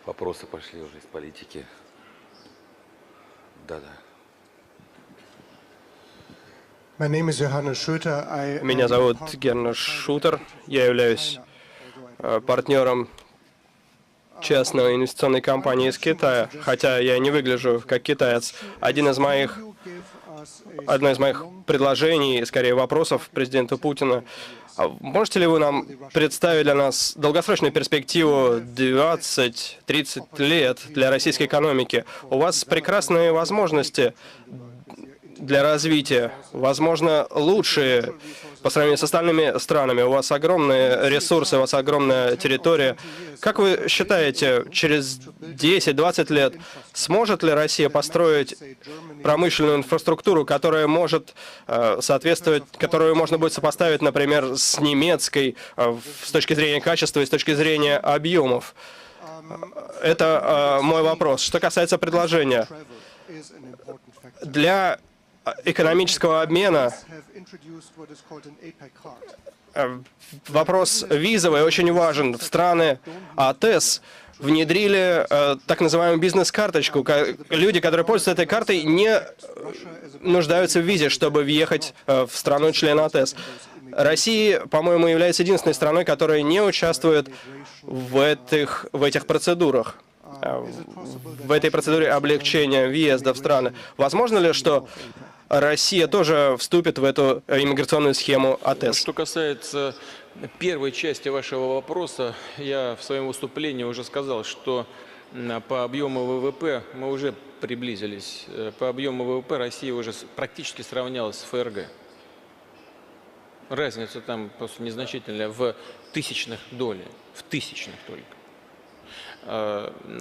Вопросы пошли уже из политики. Да-да. Меня зовут Гернер Шутер. Я являюсь партнером частной инвестиционной компании из Китая, хотя я не выгляжу как китаец. Одно из моих предложений, скорее вопросов президенту Путину. Можете ли вы нам представить для нас долгосрочную перспективу 20-30 лет для российской экономики? У вас прекрасные возможности для развития, возможно, лучшие по сравнению с остальными странами. У вас огромные ресурсы, у вас огромная территория. Как вы считаете, через 10-20 лет сможет ли Россия построить промышленную инфраструктуру, которая может соответствовать, которую можно будет сопоставить, например, с немецкой с точки зрения качества и с точки зрения объемов? Это мой вопрос. Что касается предложения, для экономического обмена вопрос визовый очень важен. В страны АТЭС внедрили так называемую бизнес-карточку. Люди, которые пользуются этой картой, не нуждаются в визе, чтобы въехать в страну-член АТЭС. Россия, по-моему, является единственной страной, которая не участвует в этих процедурах, в этой процедуре облегчения въезда в страны. Возможно ли, что Россия тоже вступит в эту иммиграционную схему АТЭС? Что касается первой части вашего вопроса, я в своем выступлении уже сказал, что по объему ВВП мы уже приблизились. По объему ВВП Россия уже практически сравнялась с ФРГ. Разница там просто незначительная, в тысячных долей, в тысячных только.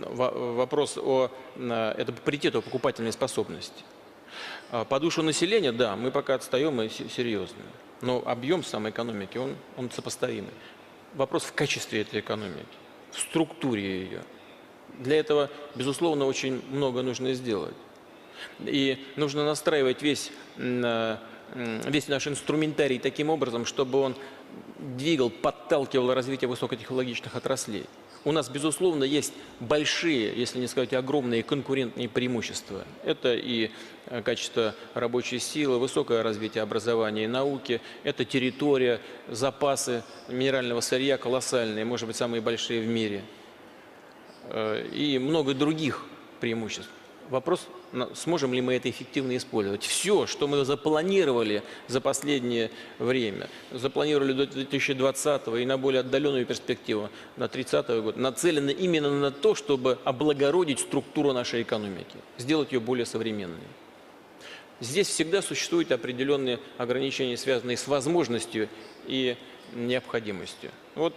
Вопрос это по паритету покупательной способности. По душу населения, да, мы пока отстаем и серьезно. Но объем самой экономики, он сопоставимый. Вопрос в качестве этой экономики, в структуре ее. Для этого, безусловно, очень много нужно сделать. И нужно настраивать весь наш инструментарий таким образом, чтобы он двигал, подталкивал развитие высокотехнологичных отраслей. У нас, безусловно, есть большие, если не сказать огромные конкурентные преимущества. Это и качество рабочей силы, высокое развитие образования и науки, это территория, запасы минерального сырья колоссальные, может быть, самые большие в мире. И много других преимуществ. Вопрос, сможем ли мы это эффективно использовать. Все, что мы запланировали за последнее время, запланировали до 2020 и на более отдаленную перспективу, на 30-й год, нацелено именно на то, чтобы облагородить структуру нашей экономики, сделать ее более современной. Здесь всегда существуют определенные ограничения, связанные с возможностью и необходимостью. Вот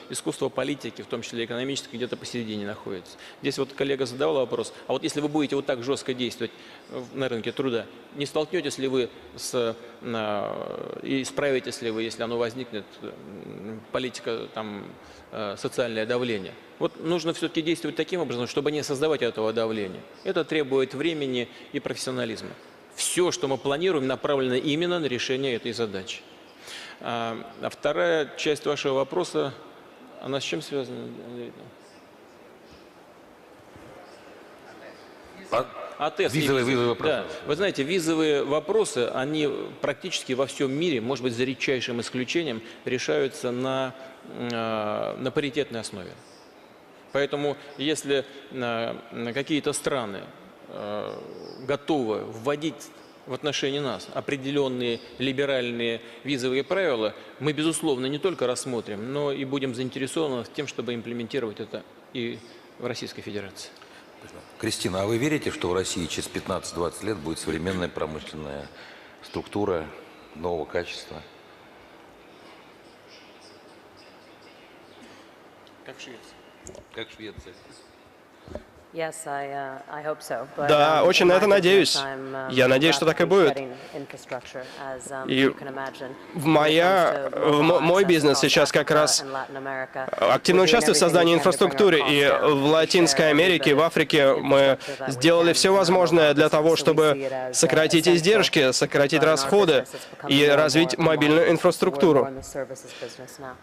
искусство политики, в том числе экономическое, где-то посередине находится. Здесь вот коллега задавал вопрос, а вот если вы будете вот так жестко действовать на рынке труда, не столкнетесь ли вы и справитесь ли вы, если оно возникнет, политика, там, социальное давление? Вот нужно все-таки действовать таким образом, чтобы не создавать этого давления. Это требует времени и профессионализма. Все, что мы планируем, направлено именно на решение этой задачи. А вторая часть вашего вопроса, она с чем связана? АТЭС. Визовые вопросы. Да. Вы знаете, визовые вопросы, они практически во всем мире, может быть, за редчайшим исключением, решаются на паритетной основе. Поэтому, если какие-то страны готовы вводить в отношении нас определенные либеральные визовые правила, мы, безусловно, не только рассмотрим, но и будем заинтересованы в тем, чтобы имплементировать это и в Российской Федерации. Кристина, а вы верите, что в России через 15-20 лет будет современная промышленная структура нового качества? Как в Швеции. Как в Швеции. Да, очень на это надеюсь. Я надеюсь, что так и будет. И мой бизнес сейчас как раз активно участвует в создании инфраструктуры. И в Латинской Америке, в Африке мы сделали все возможное для того, чтобы сократить издержки, сократить расходы и развить мобильную инфраструктуру.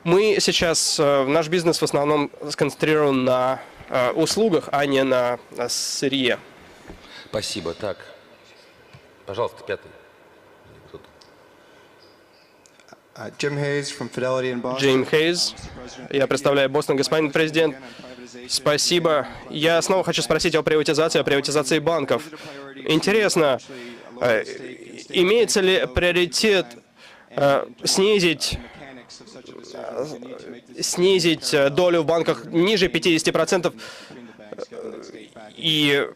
Мы сейчас, наш бизнес в основном сконцентрирован на услугах, а не на сырье. Спасибо. Так, пожалуйста, пятый. Джим Хейз, я представляю Бостон, господин президент. Спасибо. Я снова хочу спросить о приватизации банков. Интересно, имеется ли приоритет снизить долю в банках ниже 50%? И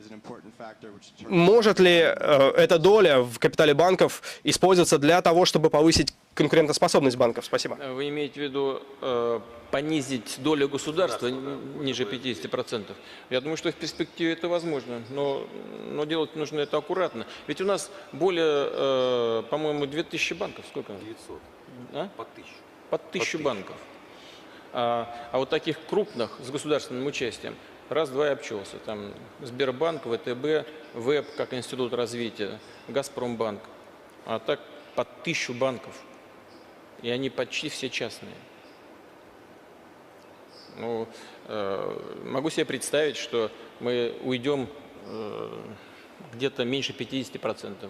может ли эта доля в капитале банков использоваться для того, чтобы повысить конкурентоспособность банков? Спасибо. Вы имеете в виду понизить долю государства ниже 50%? Я думаю, что в перспективе это возможно, но делать нужно это аккуратно. Ведь у нас более, по-моему, 2000 банков. Сколько? 900. А? Под 1000. Под 1000 банков. А вот таких крупных с государственным участием раз-два и обчелся. Там Сбербанк, ВТБ, ВЭБ как институт развития, Газпромбанк. А так под 1000 банков. И они почти все частные. Ну, могу себе представить, что мы уйдем где-то меньше 50%.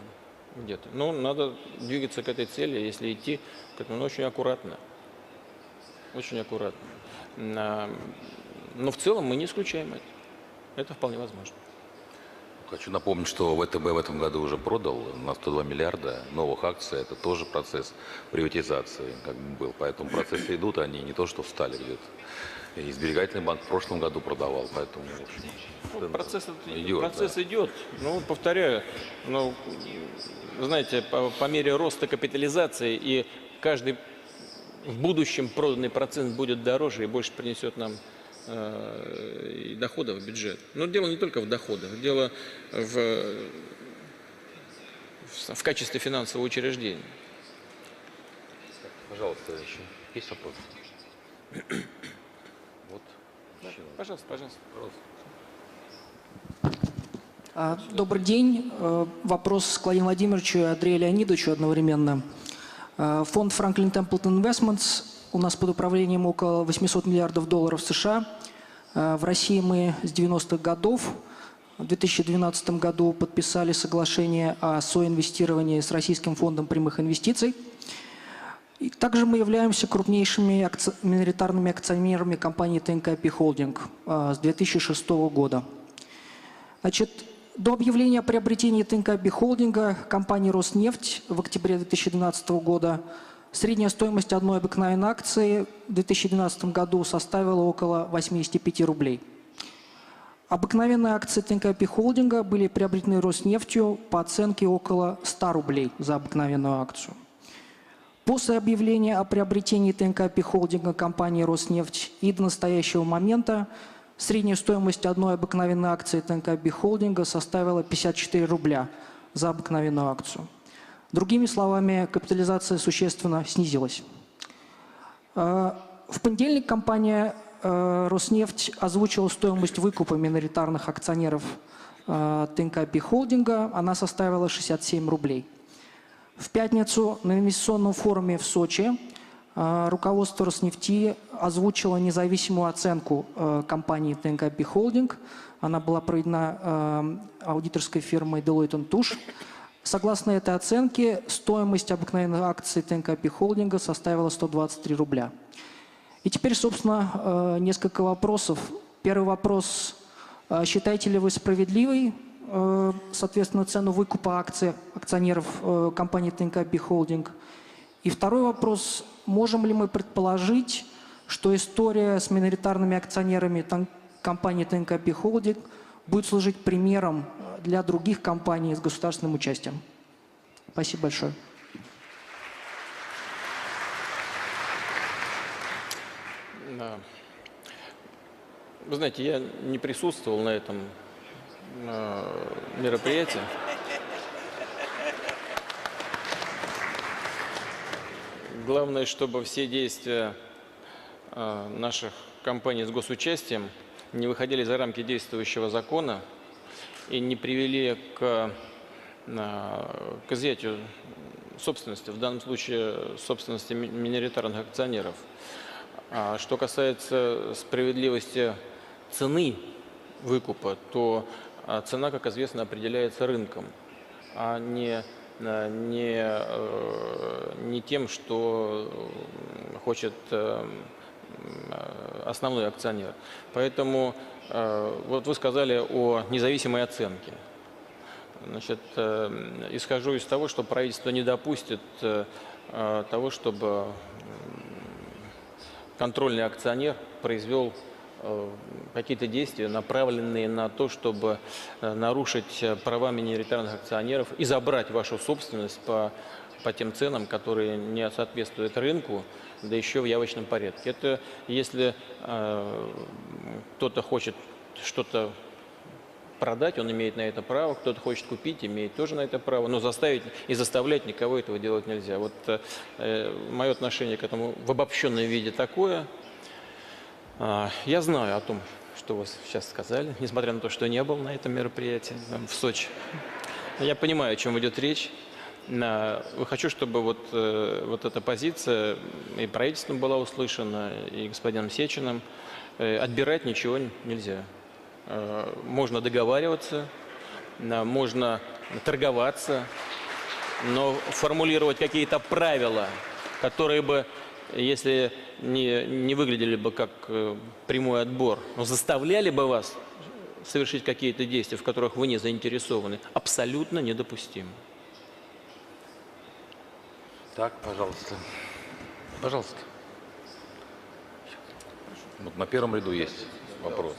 Где-то. Но надо двигаться к этой цели, если идти к этому, но очень аккуратно. Очень аккуратно. Но в целом мы не исключаем это. Это вполне возможно. Хочу напомнить, что ВТБ в этом году уже продал на 102 миллиарда новых акций. Это тоже процесс приватизации, как бы был. Поэтому процессы идут, они не то что встали где-то. И сберегательный банк в прошлом году продавал, поэтому Процесс идет. идет. Ну, повторяю, знаете, по мере роста капитализации и каждый в будущем проданный процент будет дороже и больше принесет нам и доходов в бюджет. Но дело не только в доходах, дело в качестве финансового учреждения. Пожалуйста, еще есть вопрос? Вот. Пожалуйста, пожалуйста. Добрый день. Вопрос к Владимиру Владимировичу и Андрею Леонидовичу одновременно. Фонд Franklin Templeton Investments у нас под управлением около 800 миллиардов долларов США. В России мы с 90-х годов. В 2012 году подписали соглашение о соинвестировании с Российским фондом прямых инвестиций. И также мы являемся крупнейшими миноритарными акционерами компании ТНК-Пи Холдинг с 2006 года. Значит, до объявления о приобретении ТНК-Пи Холдинга компании «Роснефть» в октябре 2012 года средняя стоимость одной обыкновенной акции в 2012 году составила около 85 рублей. Обыкновенные акции ТНК-Пи Холдинга были приобретены «Роснефтью» по оценке около 100 рублей за обыкновенную акцию. После объявления о приобретении ТНК-Пи Холдинга компании «Роснефть» и до настоящего момента средняя стоимость одной обыкновенной акции ТНК-Пи Холдинга составила 54 рубля за обыкновенную акцию. Другими словами, капитализация существенно снизилась. В понедельник компания «Роснефть» озвучила стоимость выкупа миноритарных акционеров ТНК-Пи Холдинга. Она составила 67 рублей. В пятницу на инвестиционном форуме в Сочи руководство «Роснефти» озвучило независимую оценку компании ТНК-Пи Холдинг. Она была проведена аудиторской фирмой Deloitte & Touche. Согласно этой оценке, стоимость обыкновенной акции ТНК-Пи Холдинга составила 123 рубля. И теперь, собственно, несколько вопросов. Первый вопрос. Считаете ли вы справедливой, соответственно, цену выкупа акций акционеров компании ТНК-Пи Холдинг? И второй вопрос. Можем ли мы предположить, что история с миноритарными акционерами компании ТНК-Пи Холдинг будет служить примером для других компаний с государственным участием? Спасибо большое. Да. Вы знаете, я не присутствовал на этом мероприятие. Главное, чтобы все действия наших компаний с госучастием не выходили за рамки действующего закона и не привели к изъятию собственности, в данном случае собственности миноритарных акционеров. А что касается справедливости цены выкупа, то цена, как известно, определяется рынком, а не тем, что хочет основной акционер. Поэтому вот вы сказали о независимой оценке. Значит, исхожу из того, что правительство не допустит того, чтобы контрольный акционер произвел какие-то действия, направленные на то, чтобы нарушить права миноритарных акционеров и забрать вашу собственность по тем ценам, которые не соответствуют рынку, да еще в явочном порядке. Это если кто-то хочет что-то продать, он имеет на это право, кто-то хочет купить, имеет тоже на это право, но заставить и заставлять никого этого делать нельзя. Вот мое отношение к этому в обобщенном виде такое. Я знаю о том, что вы сейчас сказали, несмотря на то, что не был на этом мероприятии в Сочи. Я понимаю, о чем идет речь. Хочу, чтобы вот эта позиция и правительством была услышана, и господином Сечиным. Отбирать ничего нельзя. Можно договариваться, можно торговаться, но формулировать какие-то правила, которые бы, если не выглядели бы как прямой отбор, но заставляли бы вас совершить какие-то действия, в которых вы не заинтересованы, абсолютно недопустимо. Так, пожалуйста. Пожалуйста. Вот на первом ряду есть вопрос.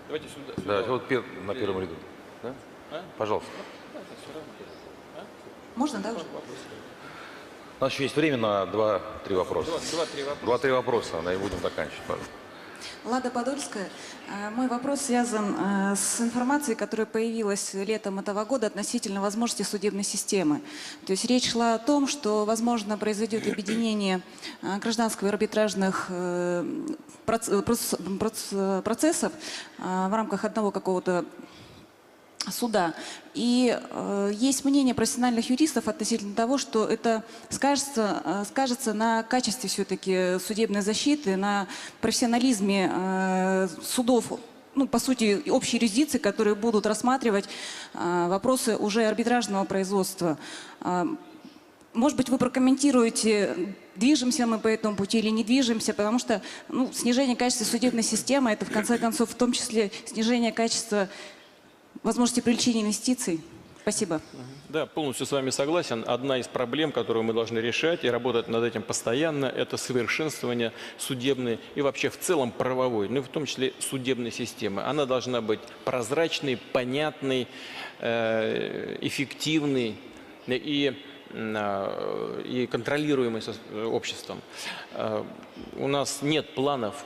Давайте сюда. Да, вот на первом ряду. Да? Пожалуйста. Можно, да, уже? У нас еще есть время на 2-3 вопроса. 2-3 вопроса, и будем заканчивать, пожалуйста. Лада Подольская. Мой вопрос связан с информацией, которая появилась летом этого года относительно возможности судебной системы. То есть речь шла о том, что, возможно, произойдет объединение гражданского и арбитражных процессов в рамках одного какого-то суда. И есть мнение профессиональных юристов относительно того, что это скажется на качестве все-таки судебной защиты, на профессионализме судов, ну, по сути, общей юрисдикции, которые будут рассматривать вопросы уже арбитражного производства. Может быть, вы прокомментируете, движемся мы по этому пути или не движемся, потому что снижение качества судебной системы – это, в конце концов, в том числе снижение качества возможности привлечения инвестиций. Спасибо. Да, полностью с вами согласен. Одна из проблем, которую мы должны решать и работать над этим постоянно, это совершенствование судебной и вообще в целом правовой, ну и в том числе судебной системы. Она должна быть прозрачной, понятной, эффективной и контролируемой обществом. У нас нет планов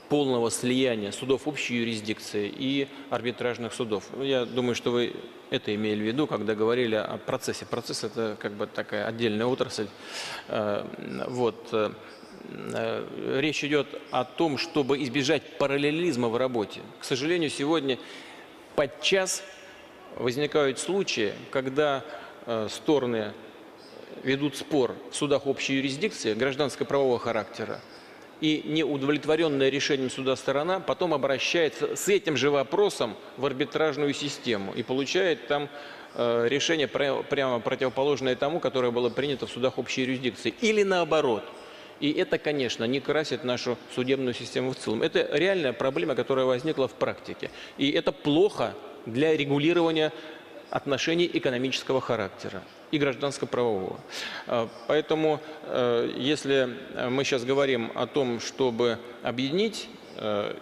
полного слияния судов общей юрисдикции и арбитражных судов. Я думаю, что вы это имели в виду, когда говорили о процессе. Процесс – это как бы такая отдельная отрасль. Речь идет о том, чтобы избежать параллелизма в работе. К сожалению, сегодня подчас возникают случаи, когда стороны ведут спор в судах общей юрисдикции гражданско-правового характера, и неудовлетворенная решением суда сторона потом обращается с этим же вопросом в арбитражную систему и получает там решение прямо противоположное тому, которое было принято в судах общей юрисдикции. Или наоборот. И это, конечно, не красит нашу судебную систему в целом. Это реальная проблема, которая возникла в практике. И это плохо для регулирования отношений экономического характера и гражданско-правового. Поэтому, если мы сейчас говорим о том, чтобы объединить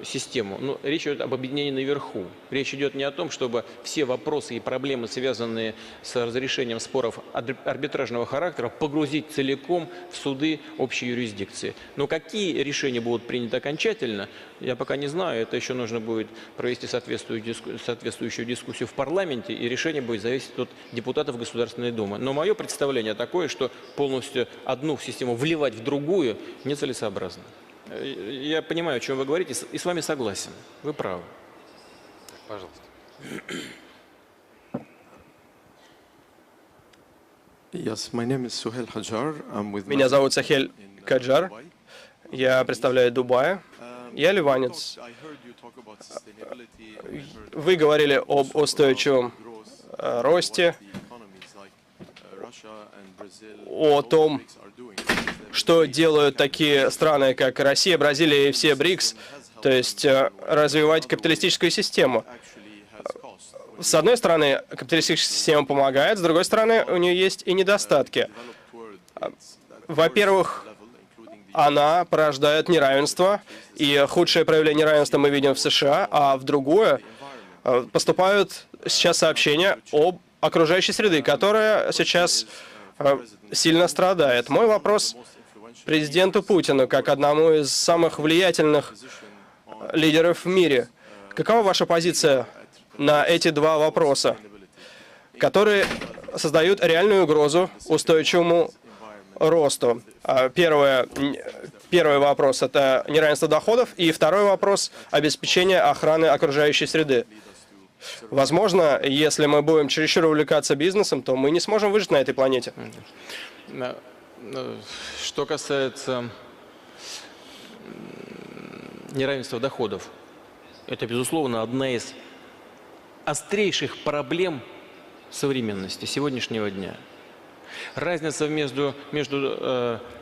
систему. Но речь идет об объединении наверху. Речь идет не о том, чтобы все вопросы и проблемы, связанные с разрешением споров арбитражного характера, погрузить целиком в суды общей юрисдикции. Но какие решения будут приняты окончательно, я пока не знаю. Это еще нужно будет провести соответствующую дискуссию в парламенте, и решение будет зависеть от депутатов Государственной Думы. Но мое представление такое, что полностью одну систему вливать в другую нецелесообразно. Я понимаю, о чем вы говорите, и с вами согласен. Вы правы. Пожалуйста. Меня зовут Сахель Каджар. Я представляю Дубай. Я ливанец. Вы говорили об устойчивом росте, о том, что делают такие страны, как Россия, Бразилия и все БРИКС, то есть развивать капиталистическую систему. С одной стороны, капиталистическая система помогает, с другой стороны, у нее есть и недостатки. Во-первых, она порождает неравенство, и худшее проявление неравенства мы видим в США, а в другое поступают сейчас сообщения об окружающей среде, которая сейчас сильно страдает. Мой вопрос президенту Путину, как одному из самых влиятельных лидеров в мире. Какова ваша позиция на эти два вопроса, которые создают реальную угрозу устойчивому росту? Первый вопрос – это неравенство доходов, и второй вопрос – обеспечение охраны окружающей среды. Возможно, если мы будем чересчур увлекаться бизнесом, то мы не сможем выжить на этой планете. Что касается неравенства доходов, это, безусловно, одна из острейших проблем современности, сегодняшнего дня. Разница между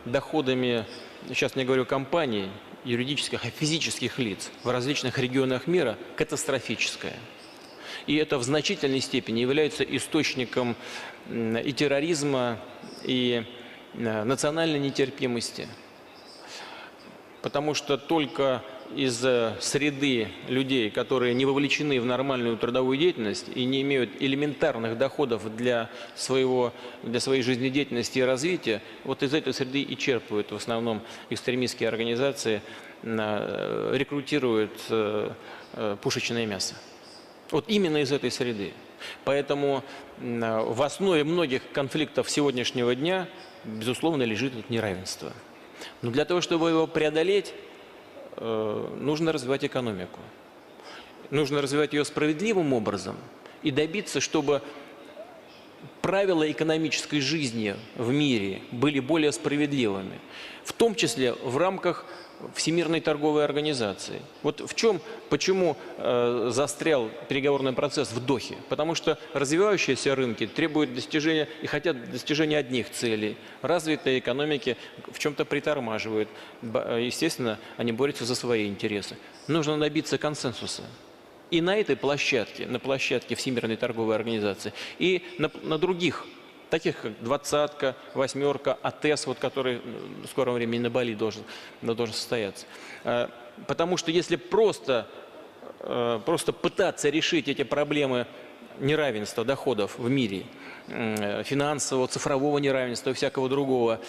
доходами, сейчас не говорю компаний, юридических, а физических лиц в различных регионах мира катастрофическая. И это в значительной степени является источником и терроризма, и национальной нетерпимости. Потому что только из среды людей, которые не вовлечены в нормальную трудовую деятельность и не имеют элементарных доходов для своей жизнедеятельности и развития, вот из этой среды и черпают в основном экстремистские организации, рекрутируют пушечное мясо. Вот именно из этой среды. Поэтому в основе многих конфликтов сегодняшнего дня, безусловно, лежит неравенство. Но для того, чтобы его преодолеть, нужно развивать экономику. Нужно развивать ее справедливым образом и добиться, чтобы правила экономической жизни в мире были более справедливыми, в том числе в рамках Всемирной торговой организации. Вот почему застрял переговорный процесс в Дохе? Потому что развивающиеся рынки требуют достижения и хотят достижения одних целей. Развитые экономики в чем-то притормаживают. Естественно, они борются за свои интересы. Нужно добиться консенсуса. И на этой площадке, на площадке Всемирной торговой организации, и на других, таких как «Двадцатка», «Восьмерка», АТЭС, вот, который в скором времени на Бали должен состояться. Потому что если просто пытаться решить эти проблемы неравенства доходов в мире, финансового, цифрового неравенства и всякого другого,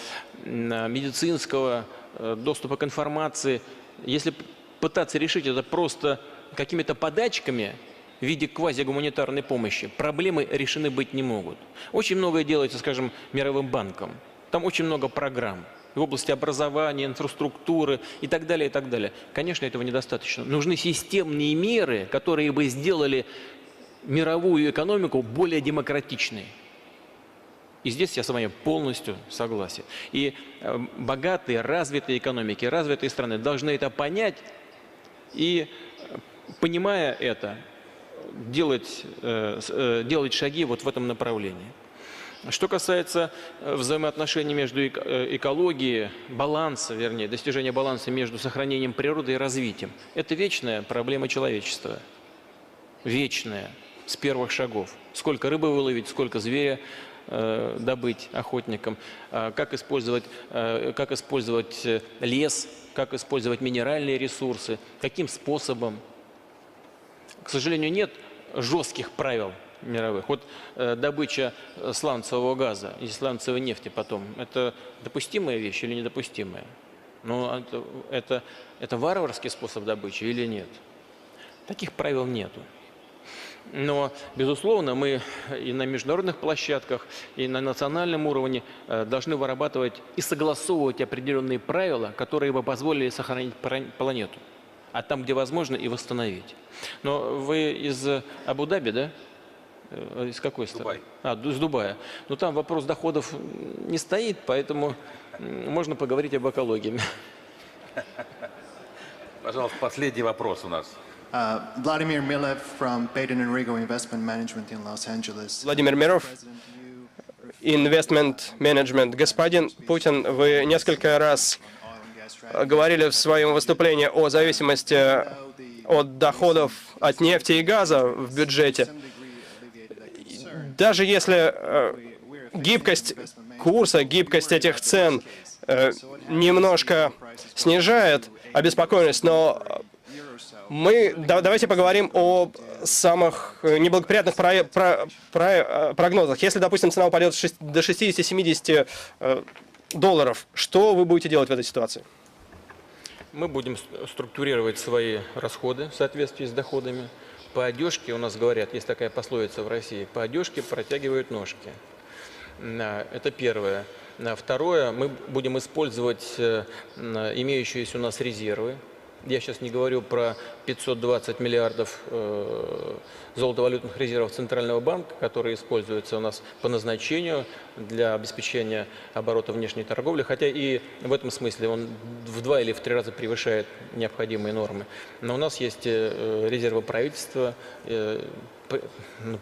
медицинского, доступа к информации, если пытаться решить это просто какими-то подачками в виде квазигуманитарной помощи, проблемы решены быть не могут. Очень многое делается, скажем, Мировым банком. Там очень много программ в области образования, инфраструктуры и так далее, и так далее. Конечно, этого недостаточно. Нужны системные меры, которые бы сделали мировую экономику более демократичной. И здесь я с вами полностью согласен. И богатые, развитые экономики, развитые страны должны это понять и, понимая это, делать шаги вот в этом направлении. Что касается взаимоотношений между экологией, достижения баланса между сохранением природы и развитием, это вечная проблема человечества. Вечная, с первых шагов. Сколько рыбы выловить, сколько зверя добыть охотникам, как использовать лес, как использовать минеральные ресурсы, каким способом. К сожалению, нет жестких правил мировых. Вот добыча сланцевого газа и сланцевой нефти потом, это допустимая вещь или недопустимая? Ну, это варварский способ добычи или нет? Таких правил нету. Но, безусловно, мы и на международных площадках, и на национальном уровне должны вырабатывать и согласовывать определенные правила, которые бы позволили сохранить планету. А там, где возможно, и восстановить. Но вы из Абу-Даби, да? Из какой страны? Из Дубая. Но там вопрос доходов не стоит, поэтому можно поговорить об экологии. Пожалуйста, последний вопрос у нас. Vladimir Milev from Peyton and Rigo Investment Management in Los Angeles. Владимир Миров, Investment Management. Господин Путин, вы несколько раз говорили в своем выступлении о зависимости от доходов от нефти и газа в бюджете. Даже если гибкость курса, гибкость этих цен немножко снижает обеспокоенность, но давайте поговорим о самых неблагоприятных прогнозах. Если, допустим, цена упадет до 60-70 долларов, что вы будете делать в этой ситуации? Мы будем структурировать свои расходы в соответствии с доходами. По одежке, у нас говорят, есть такая пословица в России, по одежке протягивают ножки. Это первое. Второе, мы будем использовать имеющиеся у нас резервы. Я сейчас не говорю про 520 миллиардов золотовалютных резервов Центрального банка, которые используются у нас по назначению для обеспечения оборота внешней торговли, хотя и в этом смысле он в 2 или в 3 раза превышает необходимые нормы. Но у нас есть резервы правительства,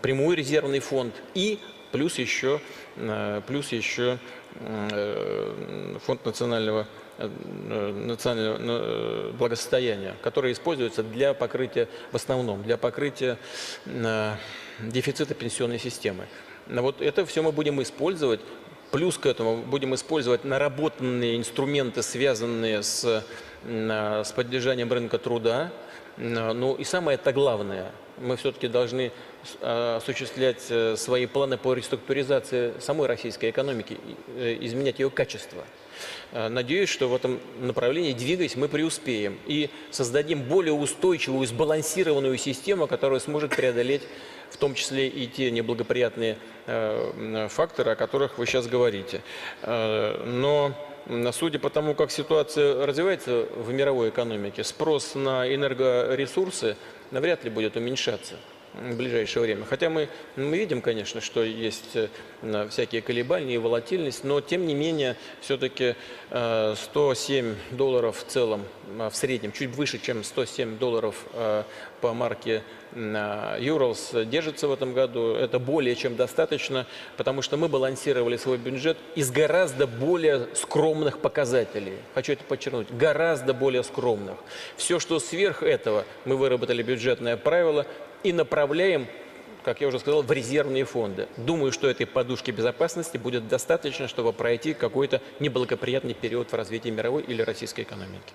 прямой резервный фонд и плюс еще фонд национального благосостояния, которые используются для покрытия, в основном, для покрытия дефицита пенсионной системы. Вот это все мы будем использовать. Плюс к этому будем использовать наработанные инструменты, связанные с поддержанием рынка труда. Ну и самое-то главное, мы все-таки должны осуществлять свои планы по реструктуризации самой российской экономики, изменять ее качество. Надеюсь, что в этом направлении, двигаясь, мы преуспеем и создадим более устойчивую, сбалансированную систему, которая сможет преодолеть в том числе и те неблагоприятные факторы, о которых вы сейчас говорите. Но судя по тому, как ситуация развивается в мировой экономике, спрос на энергоресурсы навряд ли будет уменьшаться в ближайшее время. Хотя мы видим, конечно, что есть всякие колебания и волатильность, но тем не менее все-таки 107 долларов в целом, в среднем, чуть выше, чем 107 долларов по марке Urals держится в этом году. Это более чем достаточно, потому что мы балансировали свой бюджет из гораздо более скромных показателей. Хочу это подчеркнуть, гораздо более скромных. Все, что сверх этого, мы выработали бюджетное правило и направляем, как я уже сказал, в резервные фонды. Думаю, что этой подушки безопасности будет достаточно, чтобы пройти какой-то неблагоприятный период в развитии мировой или российской экономики.